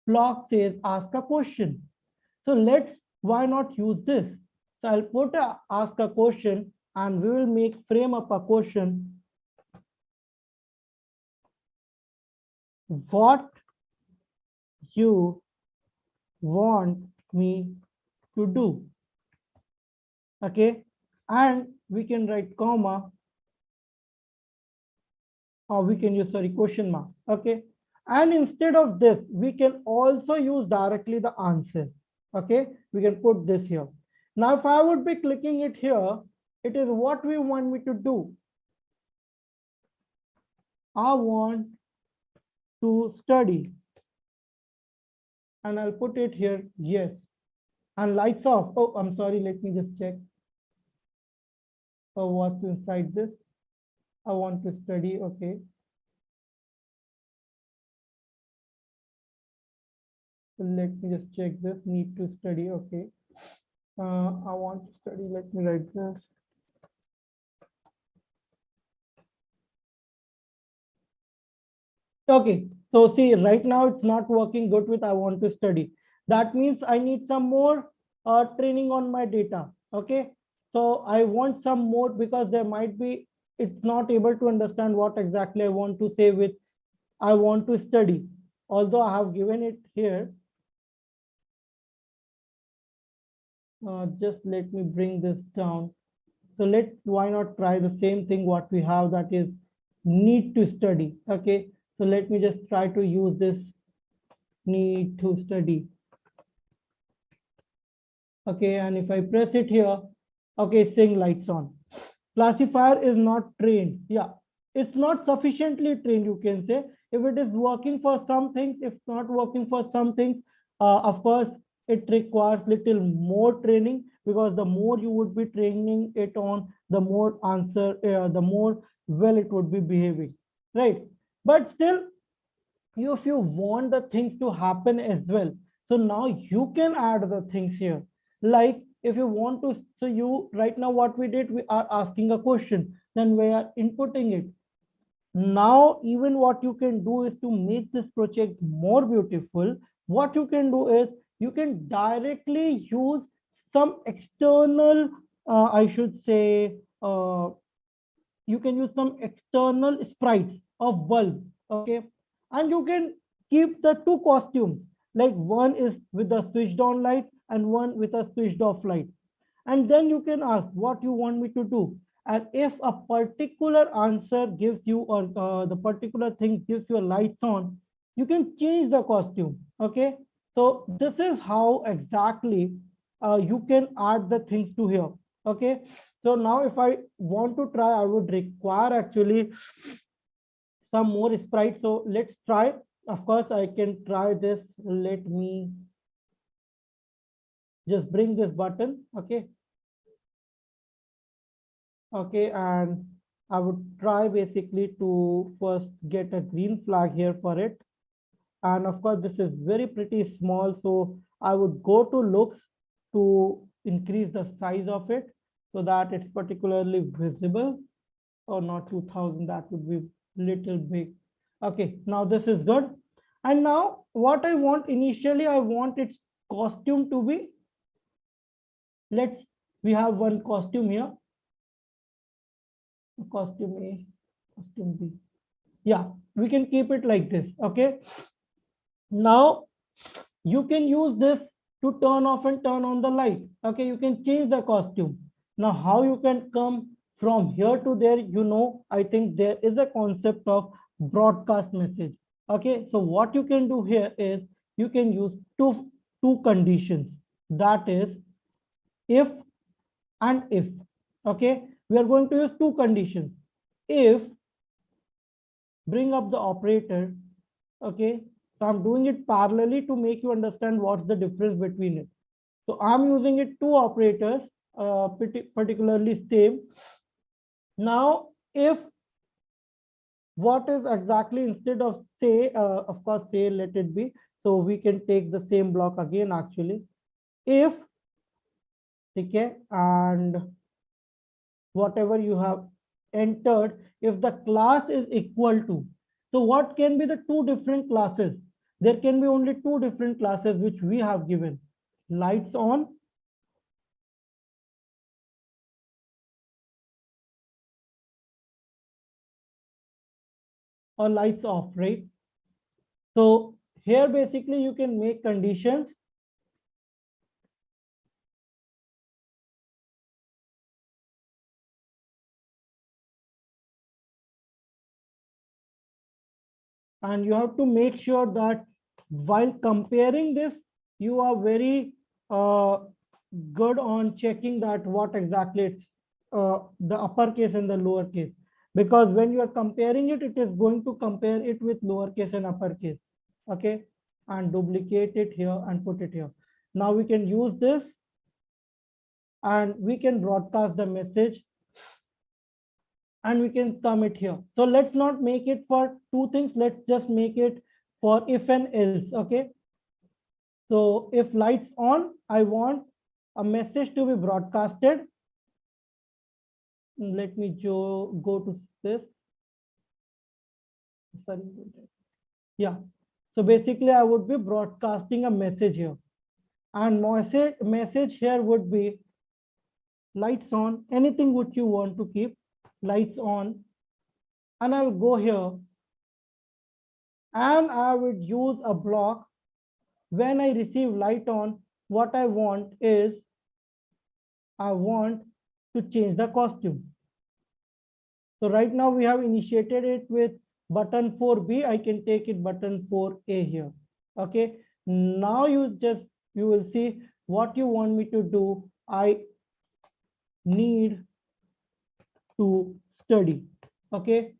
block says ask a question. So let's, why not use this? So I'll put a ask a question and we will make frame up a question. What you want me to do? Okay, and we can write comma, or we can use, sorry, question mark. Okay, and instead of this we can also use directly the answer. Okay, we can put this here. Now if I would be clicking it here, it is what we want me to do. I want to study, and I'll put it here, yes, and lights off. Oh, I'm sorry, let me just check what's inside this. I want to study. Okay, so let me just check this, need to study. Okay, I want to study, let me write this. Okay, so see, right now it's not working good with I want to study. That means I need some more training on my data. Okay, so I want some more, because there might be, it's not able to understand what exactly I want to say with I want to study. Although I have given it here, just let me bring this down. So why not try the same thing what we have, that is need to study. Okay, so let me just try to use this need to study. Okay, and if I press it here, okay, it's saying lights on. Classifier is not trained. Yeah, it's not sufficiently trained, you can say. If it is working for some things, if not working for some things, of course it requires little more training, because the more you would be training it on, the more answer, the more well it would be behaving, right? But still, if you want the things to happen as well, so now you can add the things here. Like if you want to, so you, right now what we did, we are asking a question, then we are inputting it. Now even what you can do is, to make this project more beautiful, what you can do is, you can directly use some external, I should say, you can use some external sprites of bulb. Okay, and you can keep the two costumes, like one is with a switched on light and one with a switched off light, and then you can ask what you want me to do. And if a particular answer gives you, or the particular thing gives you a lights on, you can change the costume. Okay, so this is how exactly you can add the things to here. Okay, so now if I want to try, I would require actually some more sprites. So let's try. Of course, I can try this. Let me just bring this button. Okay. Okay, and I would try basically to first get a green flag here for it. And of course, this is very pretty small. So I would go to looks to increase the size of it so that it's particularly visible, or not 2000, that would be little big. Okay, now this is good. And now what I want initially, I want its costume to be, let's, we have one costume here, costume A, costume B. Yeah, we can keep it like this. Okay, now you can use this to turn off and turn on the light. Okay, you can change the costume. Now how you can come from here to there, I think there is a concept of broadcast message. Okay, so what you can do here is you can use two conditions, that is if and if. Okay, we are going to use two conditions. If, bring up the operator. Okay, so I'm doing it parallelly to make you understand what's the difference between it. So I'm using it two operators, particularly same. Now if, what is exactly, instead of say, of course say, let it be, so we can take the same block again actually. If, okay, and whatever you have entered, if the class is equal to, so what can be the two different classes? There can be only two different classes which we have given: lights on or lights off, right? So here basically you can make conditions, and you have to make sure that while comparing this, you are very good on checking that what exactly it's the uppercase and the lowercase, because when you are comparing it, it is going to compare it with lowercase and uppercase. Okay, and duplicate it here and put it here. Now we can use this and we can broadcast the message, and we can sum it here. So let's not make it for two things. Let's just make it for if and else. Okay. So if lights on, I want a message to be broadcasted. Let me go to this. Sorry. Yeah. So basically I would be broadcasting a message here, and message here would be lights on, anything which you want to keep, lights on, and I'll go here and I would use a block. When I receive light on, what I want is, I want to change the costume. So right now we have initiated it with button 4B. I can take it button 4A here. Okay. Now you will see what you want me to do. I need to study. Okay.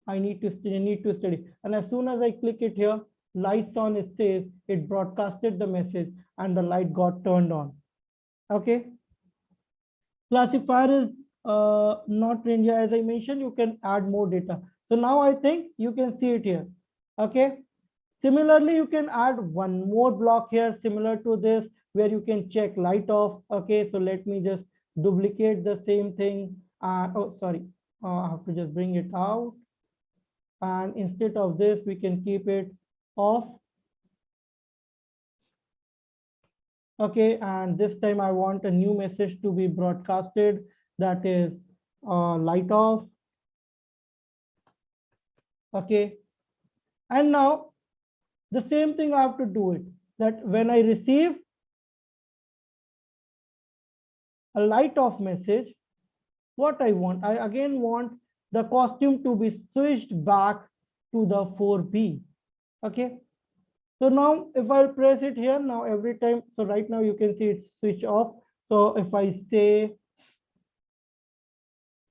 I need to study. And as soon as I click it here, lights on, it says it broadcasted the message and the light got turned on. Okay. Classifier is not range. As I mentioned, you can add more data. So now I think you can see it here. Okay. Similarly, you can add one more block here similar to this, where you can check light off. Okay. So let me just duplicate the same thing. Oh, sorry. I have to just bring it out. And instead of this, we can keep it off. Okay, and this time I want a new message to be broadcasted, that is light off. Okay, and now the same thing I have to do it, that when I receive a light off message, what I want, I again want the costume to be switched back to the 4B. Okay, so now if I press it here, now every time, so right now you can see it's switch off. So if I say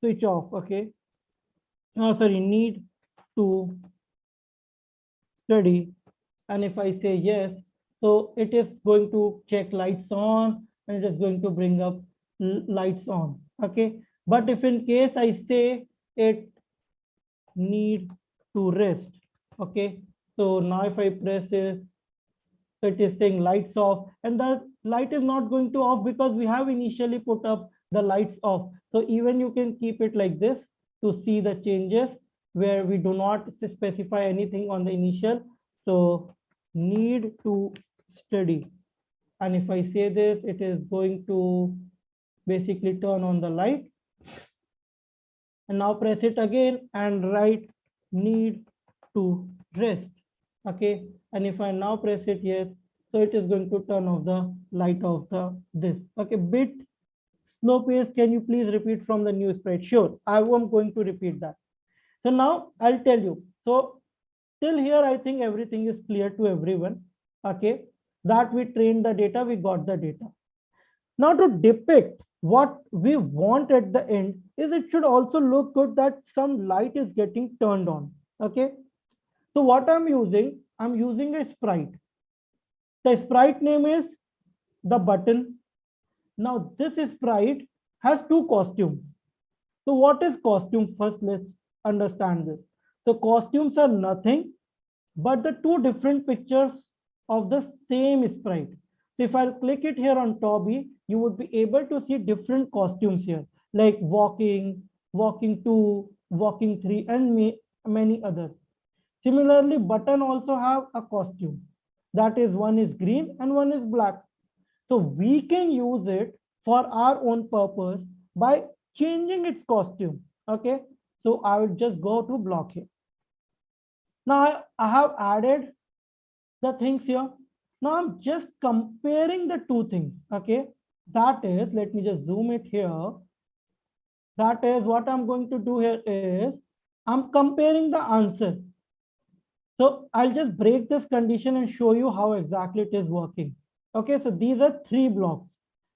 switch off, okay, no, sorry, need to study, and if I say yes, so it is going to check lights on and it is going to bring up lights on. Okay, but if in case I say it need to rest, okay, so now if I press it, so it is saying lights off, and the light is not going to off because we have initially put up the lights off. So even you can keep it like this to see the changes where we do not specify anything on the initial. So need to study. And if I say this, it is going to basically turn on the light. And now press it again and write need to rest. Okay. And if I now press it, yes, so it is going to turn off the light of the this. Okay, bit slow pace. Can you please repeat from the new sprite? Sure, I am going to repeat that. So now I'll tell you. So till here, I think everything is clear to everyone. Okay, that we trained the data, we got the data. Now to depict what we want at the end is it should also look good that some light is getting turned on. Okay, so what I'm using a sprite. The sprite name is the button. Now this sprite has two costumes. So what is costume? First, let's understand this. So costumes are nothing but the two different pictures of the same sprite. So if I'll click it here on Toby, you would be able to see different costumes here, like walking, walking 2, walking 3, and many others. Similarly, button also have a costume. That is, one is green and one is black. So we can use it for our own purpose by changing its costume. Okay, so I will just go to block here. Now I have added the things here. Now I'm just comparing the two things. Okay, that is, let me just zoom it here. That is, what I'm going to do here is I'm comparing the answer. So I'll just break this condition and show you how exactly it is working. Okay, so these are three blocks.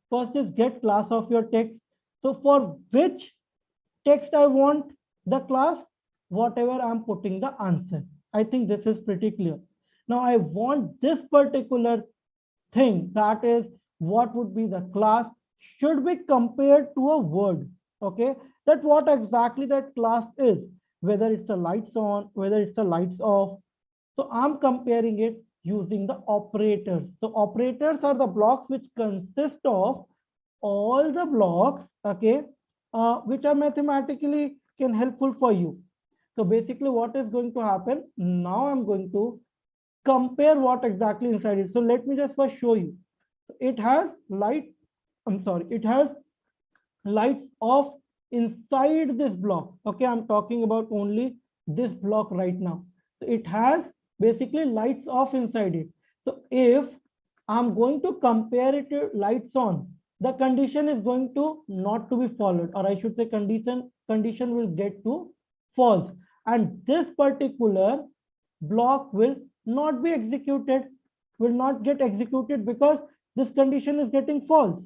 First is get class of your text. So for which text I want the class, whatever I'm putting the answer. I think this is pretty clear. Now I want this particular thing, that is what would be the class, should be compared to a word. Okay, that what exactly that class is, whether it's a lights on, whether it's a lights off. So I'm comparing it using the operators. So operators are the blocks which consist of all the blocks, okay, which are mathematically can helpful for you. So basically what is going to happen, now I'm going to compare what exactly inside it. So let me just first show you. It has light, it has lights off inside this block. Okay, I'm talking about only this block right now. So it has basically lights off inside it. So if I'm going to compare it to lights on, the condition is going to not to be followed, or I should say condition will get to false, and this particular block will not be executed, will not get executed because this condition is getting false.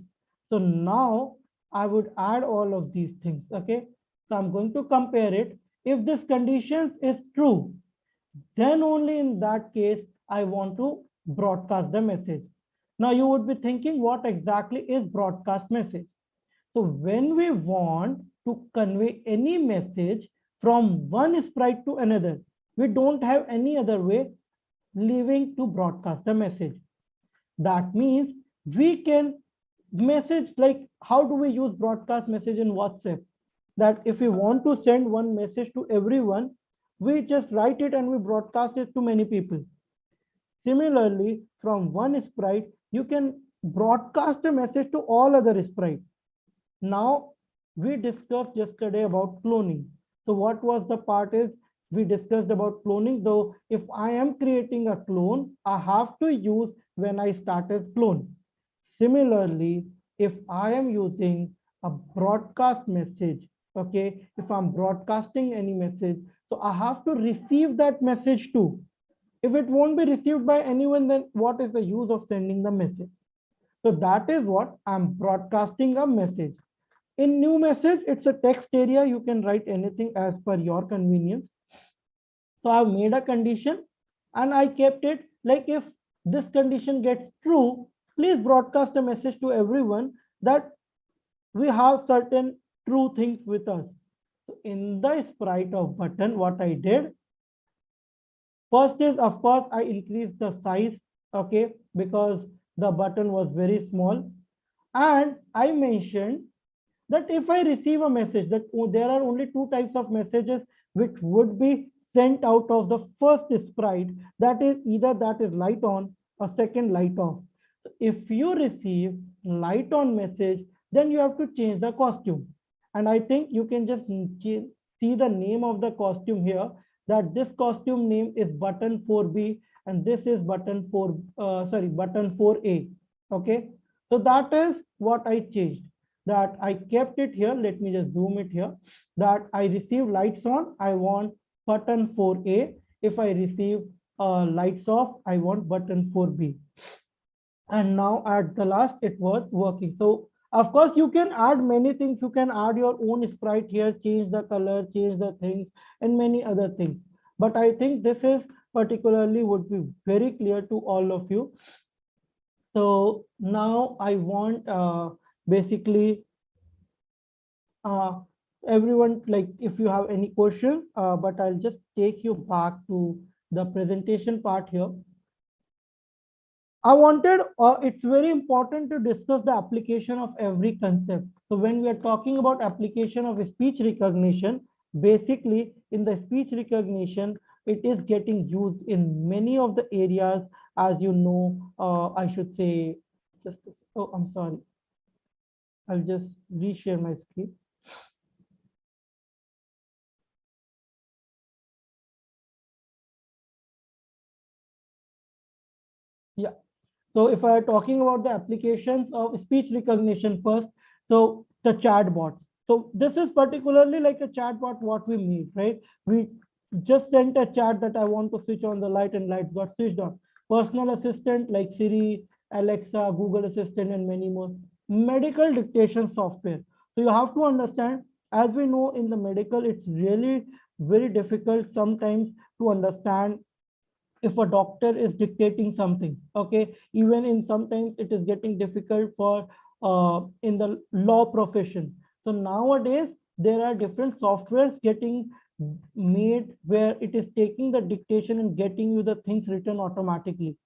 So now I would add all of these things. Okay, so I'm going to compare it. If this condition is true, then only in that case I want to broadcast the message. Now you would be thinking, what exactly is broadcast message? So when we want to convey any message from one sprite to another, we don't have any other way leaving to broadcast the message. That means we can message, like how do we use broadcast message in WhatsApp? That if we want to send one message to everyone, we just write it and we broadcast it to many people. Similarly, from one sprite, you can broadcast a message to all other sprites. Now, we discussed yesterday about cloning. So what was the part is, we discussed about cloning, though if I am creating a clone, I have to use when I start as clone. Similarly, if I am using a broadcast message, okay, if I'm broadcasting any message, so I have to receive that message too. If it won't be received by anyone, then what is the use of sending the message? So that is what I'm broadcasting a message. In new message, it's a text area. You can write anything as per your convenience. So I've made a condition and I kept it like, if this condition gets true, please broadcast a message to everyone that we have certain true things with us. So in the sprite of button, what I did, first is, of course, I increased the size, okay, because the button was very small. And I mentioned that if I receive a message that there are only two types of messages which would be sent out of the first sprite, that is either that is light on or second light off. So if you receive light on message, then you have to change the costume. And I think you can just see the name of the costume here, that this costume name is button 4B and this is button 4, button 4A. Okay, so that is what I changed, that I kept it here. Let me just zoom it here, that I receive lights on, I want button 4A. If I receive lights off, I want button 4B. And now at the last, it was working. So of course, you can add many things. You can add your own sprite here, change the color, change the things, and many other things. But I think this is particularly would be very clear to all of you. So now I want basically uh, everyone, like if you have any questions, but I'll just take you back to the presentation part here. I wanted, it's very important to discuss the application of every concept. So when we are talking about application of speech recognition, basically in the speech recognition, it is getting used in many of the areas, as you know, I should say, just, oh, I'm sorry. I'll just reshare my screen. Yeah. So if I are talking about the applications of speech recognition first, so the chatbot. So this is particularly like a chatbot what we made, right? We just sent a chat that I want to switch on the light and lights got switched on. Personal assistant like Siri, Alexa, Google Assistant, and many more. Medical dictation software. So you have to understand, as we know in the medical, it's really very difficult sometimes to understand if a doctor is dictating something. Okay, even in sometimes it is getting difficult for in the law profession. So nowadays there are different softwares getting made where it is taking the dictation and getting you the things written automatically,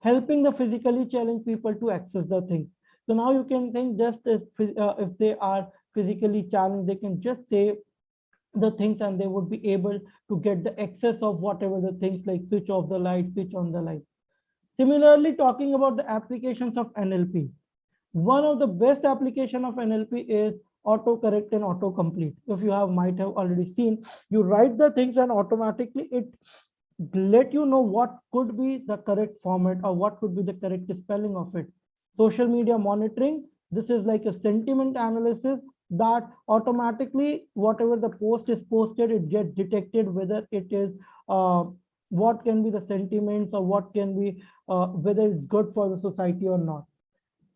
helping the physically challenged people to access the things. So now you can think, just as if they are physically challenged, they can just say the things and they would be able to get the access of whatever the things, like switch off the light, switch on the light. Similarly, talking about the applications of NLP, one of the best application of NLP is autocorrect and autocomplete. If you have might have already seen, you write the things and automatically it let you know what could be the correct format or what could be the correct spelling of it. Social media monitoring, this is like a sentiment analysis, that automatically whatever the post is posted, it gets detected whether it is what can be the sentiments or what can be whether it's good for the society or not.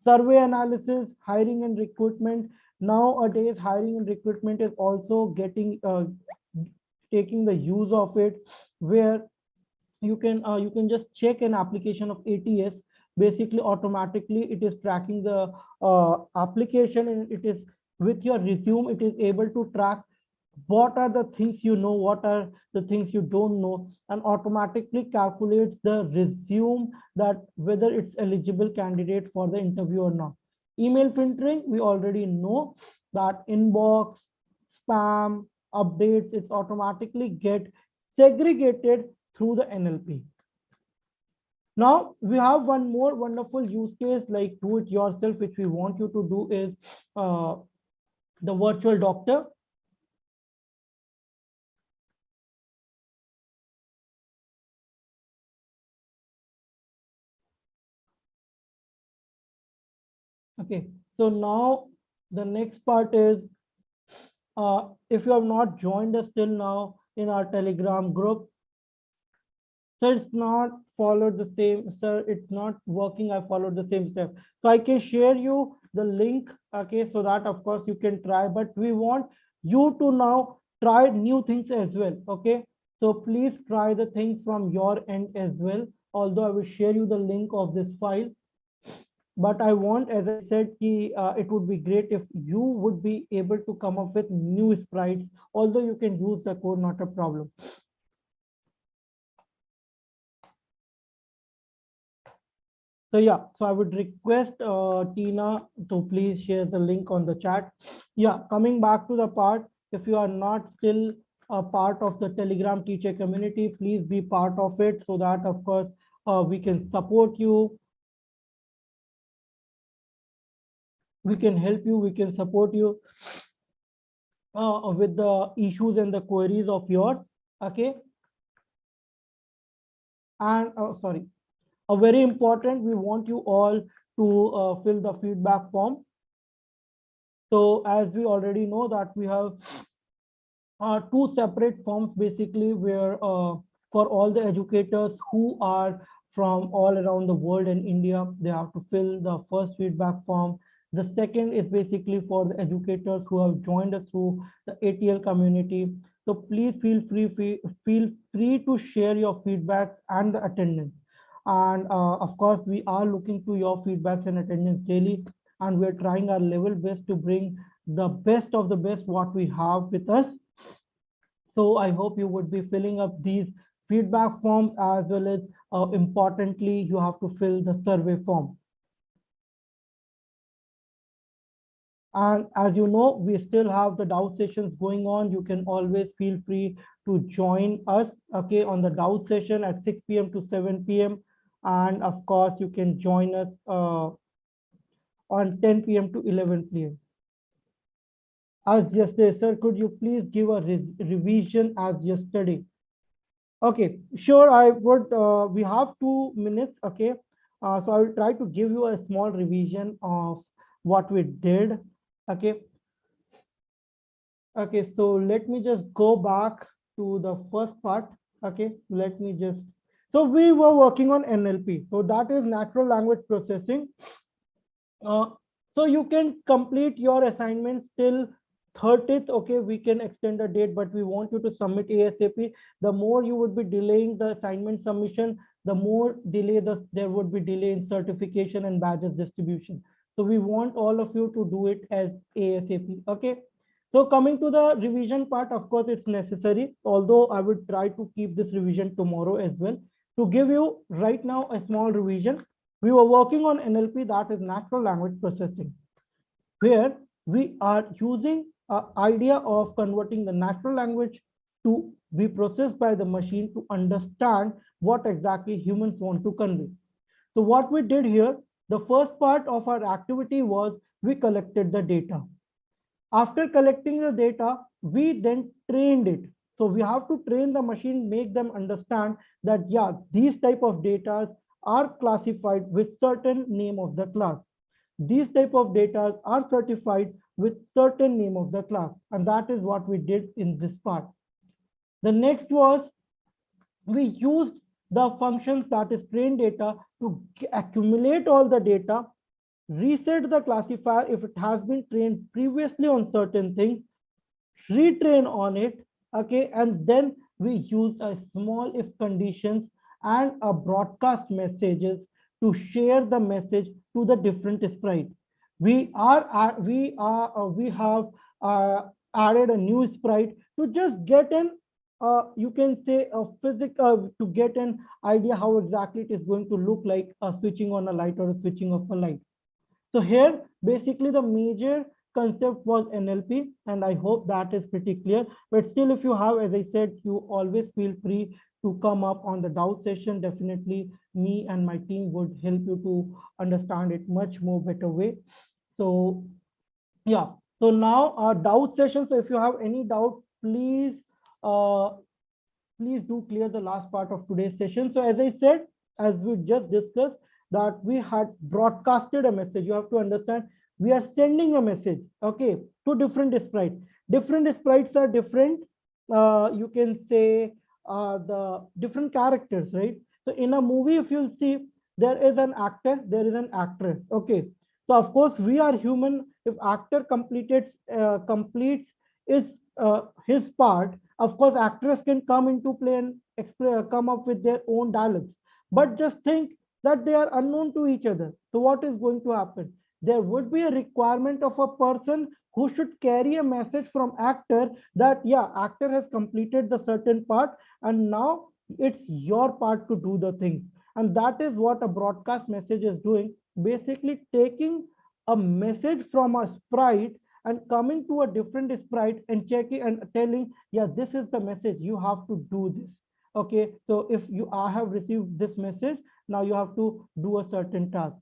Survey analysis, hiring and recruitment. Nowadays hiring and recruitment is also getting taking the use of it, where you can just check an application of ATS. Basically automatically it is tracking the application, and it is with your resume, it is able to track what are the things you know, what are the things you don't know, and automatically calculates the resume that whether it's eligible candidate for the interview or not. Email filtering, we already know that inbox, spam, updates, it's automatically get segregated through the NLP. Now we have one more wonderful use case, like do it yourself, which we want you to do is the virtual doctor. Okay, so now the next part is if you have not joined us till now in our Telegram group, sir, it's not followed the same, sir, it's not working, I followed the same step. So I can share you the link, okay, so that of course you can try, but we want you to now try new things as well. Okay, so please try the things from your end as well, although I will share you the link of this file. But I want, as I said, it would be great if you would be able to come up with new sprites, although you can use the code, not a problem. So yeah, so I would request Tina to please share the link on the chat. Yeah, coming back to the part, if you are not still a part of the Telegram teacher community, please be part of it so that of course we can support you, we can help you, we can support you with the issues and the queries of yours. Okay, and sorry, a very important, we want you all to fill the feedback form. So as we already know that we have two separate forms basically, where for all the educators who are from all around the world and India, they have to fill the first feedback form. The second is basically for the educators who have joined us through the ATL community. So please feel free to share your feedback and the attendance. And of course, we are looking to your feedbacks and attendance daily, and we're trying our level best to bring the best of the best what we have with us. So I hope you would be filling up these feedback forms, as well as importantly, you have to fill the survey form. And as you know, we still have the doubt sessions going on. You can always feel free to join us, okay, on the doubt session at 6 p.m. to 7 p.m. And of course, you can join us on 10 p.m. to 11 p.m. As yesterday, sir, could you please give a revision as yesterday? Okay, sure. I would. We have 2 minutes. Okay, so I will try to give you a small revision of what we did. Okay, okay. So let me just go back to the first part. Okay, let me just. So we were working on NLP. So that is natural language processing. Uh, so you can complete your assignments till 30th. Okay, we can extend the date, but we want you to submit ASAP. The more you would be delaying the assignment submission, the more there would be delay in certification and badges distribution. So we want all of you to do it as ASAP. Okay. So coming to the revision part, of course, it's necessary, although I would try to keep this revision tomorrow as well. To give you right now a small revision, we were working on NLP, that is natural language processing, where we are using an idea of converting the natural language to be processed by the machine to understand what exactly humans want to convey. So what we did here, the first part of our activity was we collected the data. After collecting the data, we then trained it. So we have to train the machine, make them understand that, yeah, these type of data are classified with certain name of the class. These type of data are certified with certain name of the class. And that is what we did in this part. The next was we used the functions, that is train data, to accumulate all the data, reset the classifier if it has been trained previously on certain things, retrain on it. Okay, and then we use a small if conditions and a broadcast messages to share the message to the different sprite. We have added a new sprite to just get an you can say a physical, to get an idea how exactly it is going to look like a switching on a light or a switching off a light. So here, basically the major concept was NLP, and I hope that is pretty clear. But still, if you have, as I said, you always feel free to come up on the doubt session. Definitely, me and my team would help you to understand it much more better way. So yeah, so now our doubt session. So if you have any doubt, uh, please do clear the last part of today's session. So as I said, as we just discussed, that we had broadcasted a message. You have to understand, we are sending a message, okay, to different sprites. Different sprites are different. You can say the different characters, right? So in a movie, if you'll see, there is an actor, there is an actress. Okay. So of course, we are human. If actor completes is his part, of course, actors can come into play and come up with their own dialogues. But just think that they are unknown to each other. So what is going to happen? There would be a requirement of a person who should carry a message from actor that, yeah, actor has completed the certain part and now it's your part to do the thing. And that is what a broadcast message is doing, basically taking a message from a sprite and coming to a different sprite and checking and telling, yeah, this is the message, you have to do this. Okay, so if you I have received this message, now you have to do a certain task.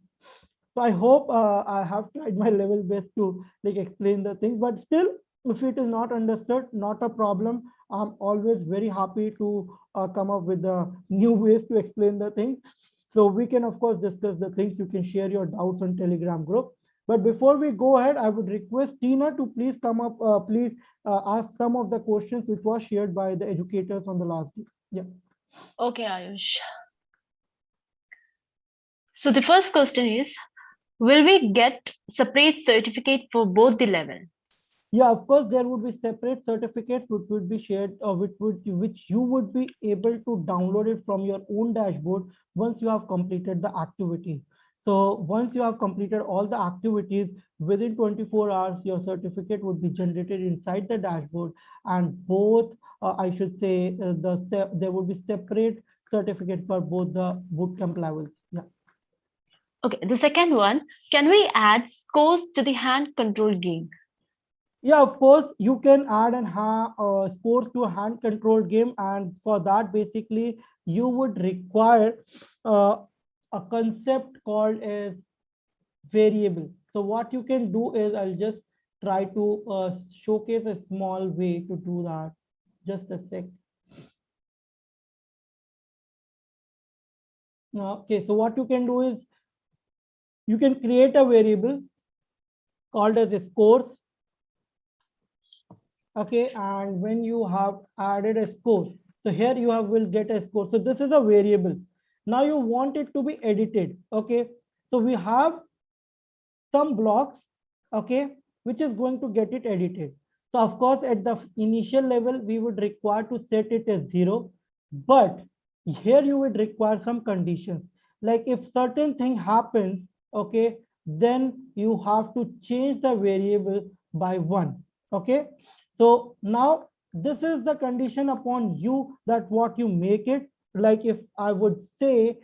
So I hope I have tried my level best to like explain the thing, but still, if it is not understood, not a problem. I'm always very happy to come up with the new ways to explain the thing. So we can of course discuss the things. You can share your doubts on Telegram group. But before we go ahead, I would request Tina to please come up, please ask some of the questions which was shared by the educators on the last day. Yeah. Okay, Ayush. So the first question is, will we get separate certificate for both the level? Yeah, of course, there would be separate certificates which would be shared, or which you would be able to download it from your own dashboard once you have completed the activity. So once you have completed all the activities within 24 hours, your certificate would be generated inside the dashboard, and both, I should say, there would be separate certificate for both the bootcamp levels. Yeah. Okay, the second one, can we add scores to the hand control game? Yeah, of course, you can add and sports to a hand controlled game, and for that, basically, you would require uh, a concept called as variable. So what you can do is, I'll just try to showcase a small way to do that. Just a sec. Okay, so what you can do is, you can create a variable called as a scores. Okay, and when you have added a score, so here you have will get a score. So this is a variable. Now you want it to be edited. Okay, so we have some blocks, okay, which is going to get it edited. So of course, at the initial level, we would require to set it as 0, but here you would require some conditions. Like if certain thing happens, okay, then you have to change the variable by 1. Okay, so now this is the condition upon you, that what you make it. Like if I would say,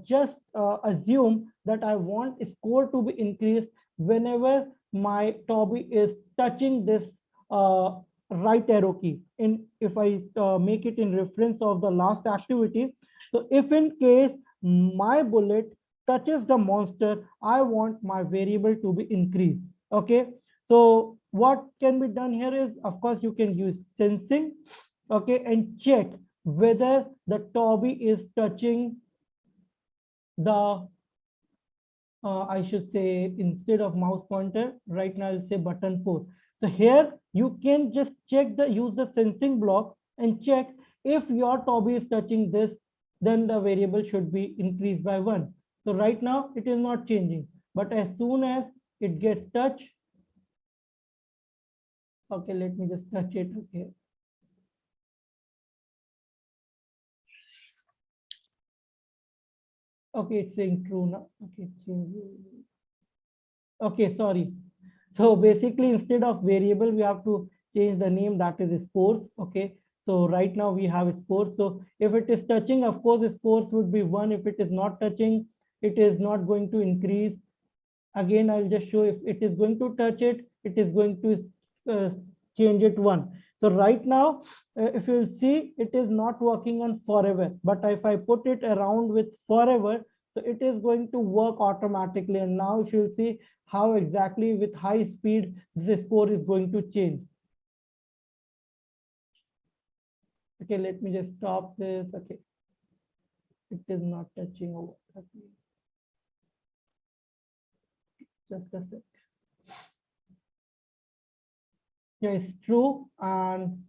just assume that I want score to be increased whenever my Toby is touching this right arrow key. In if I make it in reference of the last activity, so if in case my bullet touches the monster, I want my variable to be increased. Okay, so what can be done here is, of course, you can use sensing, okay, and check whether the Toby is touching the I should say, instead of mouse pointer, right now I'll say button 4. So here you can just check the use the sensing block and check if your Toby is touching this, then the variable should be increased by 1. So right now it is not changing, but as soon as it gets touched, okay, let me just touch it. Okay, okay, it's saying true now. Okay, it's changing. Okay, sorry. So basically, instead of variable, we have to change the name, that is scores. Okay. So right now we have scores. So if it is touching, of course, scores would be 1. If it is not touching, it is not going to increase. Again, I'll just show if it is going to touch it, it is going to change it 1. So right now, if you see, it is not working on forever. But if I put it around with forever, so it is going to work automatically. And now if you see how exactly with high speed this score is going to change. Okay, let me just stop this. Okay, it is not touching over. Okay. Just a sec. Yeah, it's true. And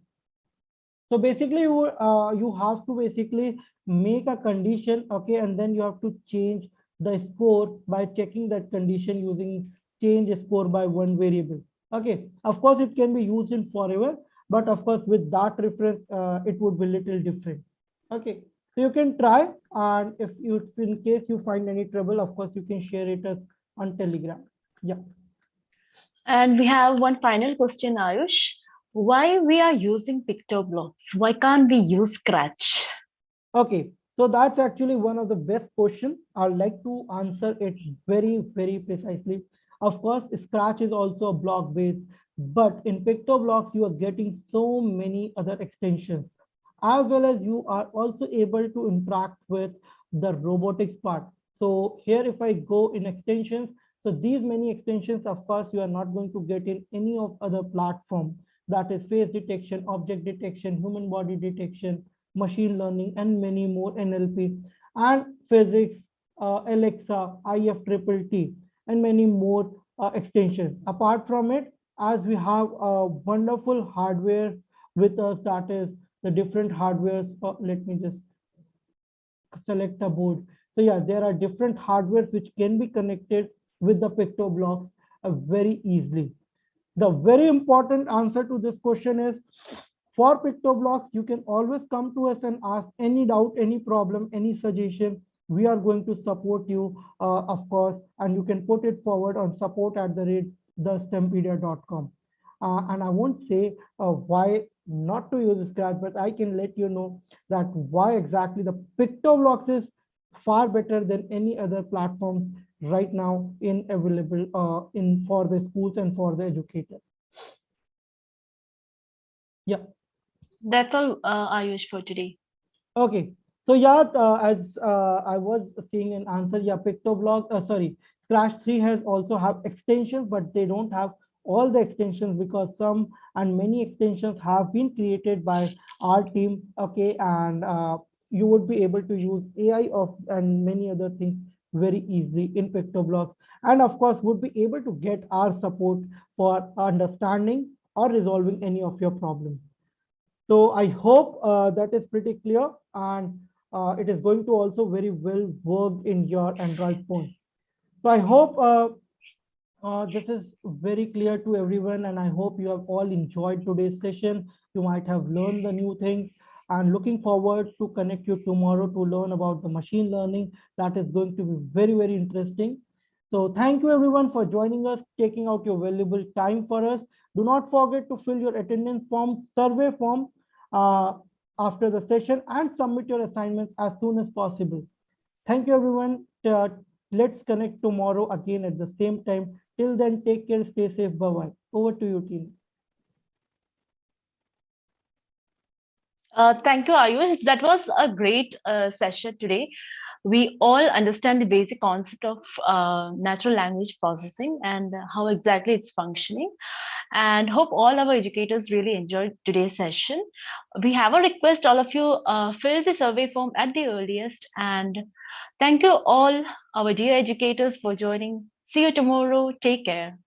so basically, you have to basically make a condition, okay, and then you have to change the score by checking that condition using change score by 1 variable. Okay, of course, it can be used in forever, but of course, with that reference, it would be little different. Okay, so you can try, and if you, in case you find any trouble, of course, you can share it as on Telegram. Yeah. And we have one final question, Ayush. Why we are using Pictoblocks? Why can't we use Scratch? Okay. So that's actually one of the best questions. I'd like to answer it very, very precisely. Of course, Scratch is also a block based, but in Pictoblocks, you are getting so many other extensions, as well as you are also able to interact with the robotics part. So here, if I go in extensions, so these many extensions, of course, you are not going to get in any of other platform, that is face detection, object detection, human body detection, machine learning, and many more, NLP, and physics, Alexa, IFTTT, and many more extensions. Apart from it, as we have a wonderful hardware with us, that is the different hardwares. Let me just select a board. So yeah, there are different hardwares which can be connected with the Pictoblocks very easily. The very important answer to this question is, for Pictoblocks, you can always come to us and ask any doubt, any problem, any suggestion. We are going to support you, of course, and you can put it forward on support@thestempedia.com. And I won't say why not to use Scratch, but I can let you know that why exactly the Pictoblocks is far better than any other platform right now in available in for the schools and for the educators. Yeah. That's all, Ayush, for today. Okay. So yeah, as I was seeing an answer, yeah, Pictoblock, sorry, Scratch 3 has also have extensions, but they don't have all the extensions because some and many extensions have been created by our team. Okay, and you would be able to use AI of and many other things very easily in Pictoblock, and of course would be able to get our support for understanding or resolving any of your problems. So I hope that is pretty clear, and it is going to also very well work in your Android phone. So I hope this is very clear to everyone, and I hope you have all enjoyed today's session. You might have learned the new things, and looking forward to connect you tomorrow to learn about the machine learning. That is going to be very, very interesting. So thank you everyone for joining us, taking out your valuable time for us. Do not forget to fill your attendance form, survey form uh, after the session, and submit your assignments as soon as possible. Thank you everyone. Let's connect tomorrow again at the same time. Till then, take care, stay safe. Bye-bye. Over to you, Tina. Thank you, Ayush. That was a great session today. We all understand the basic concept of natural language processing and how exactly it's functioning. And hope all our educators really enjoyed today's session. We have a request, all of you fill the survey form at the earliest. And thank you all, our dear educators, for joining. See you tomorrow. Take care.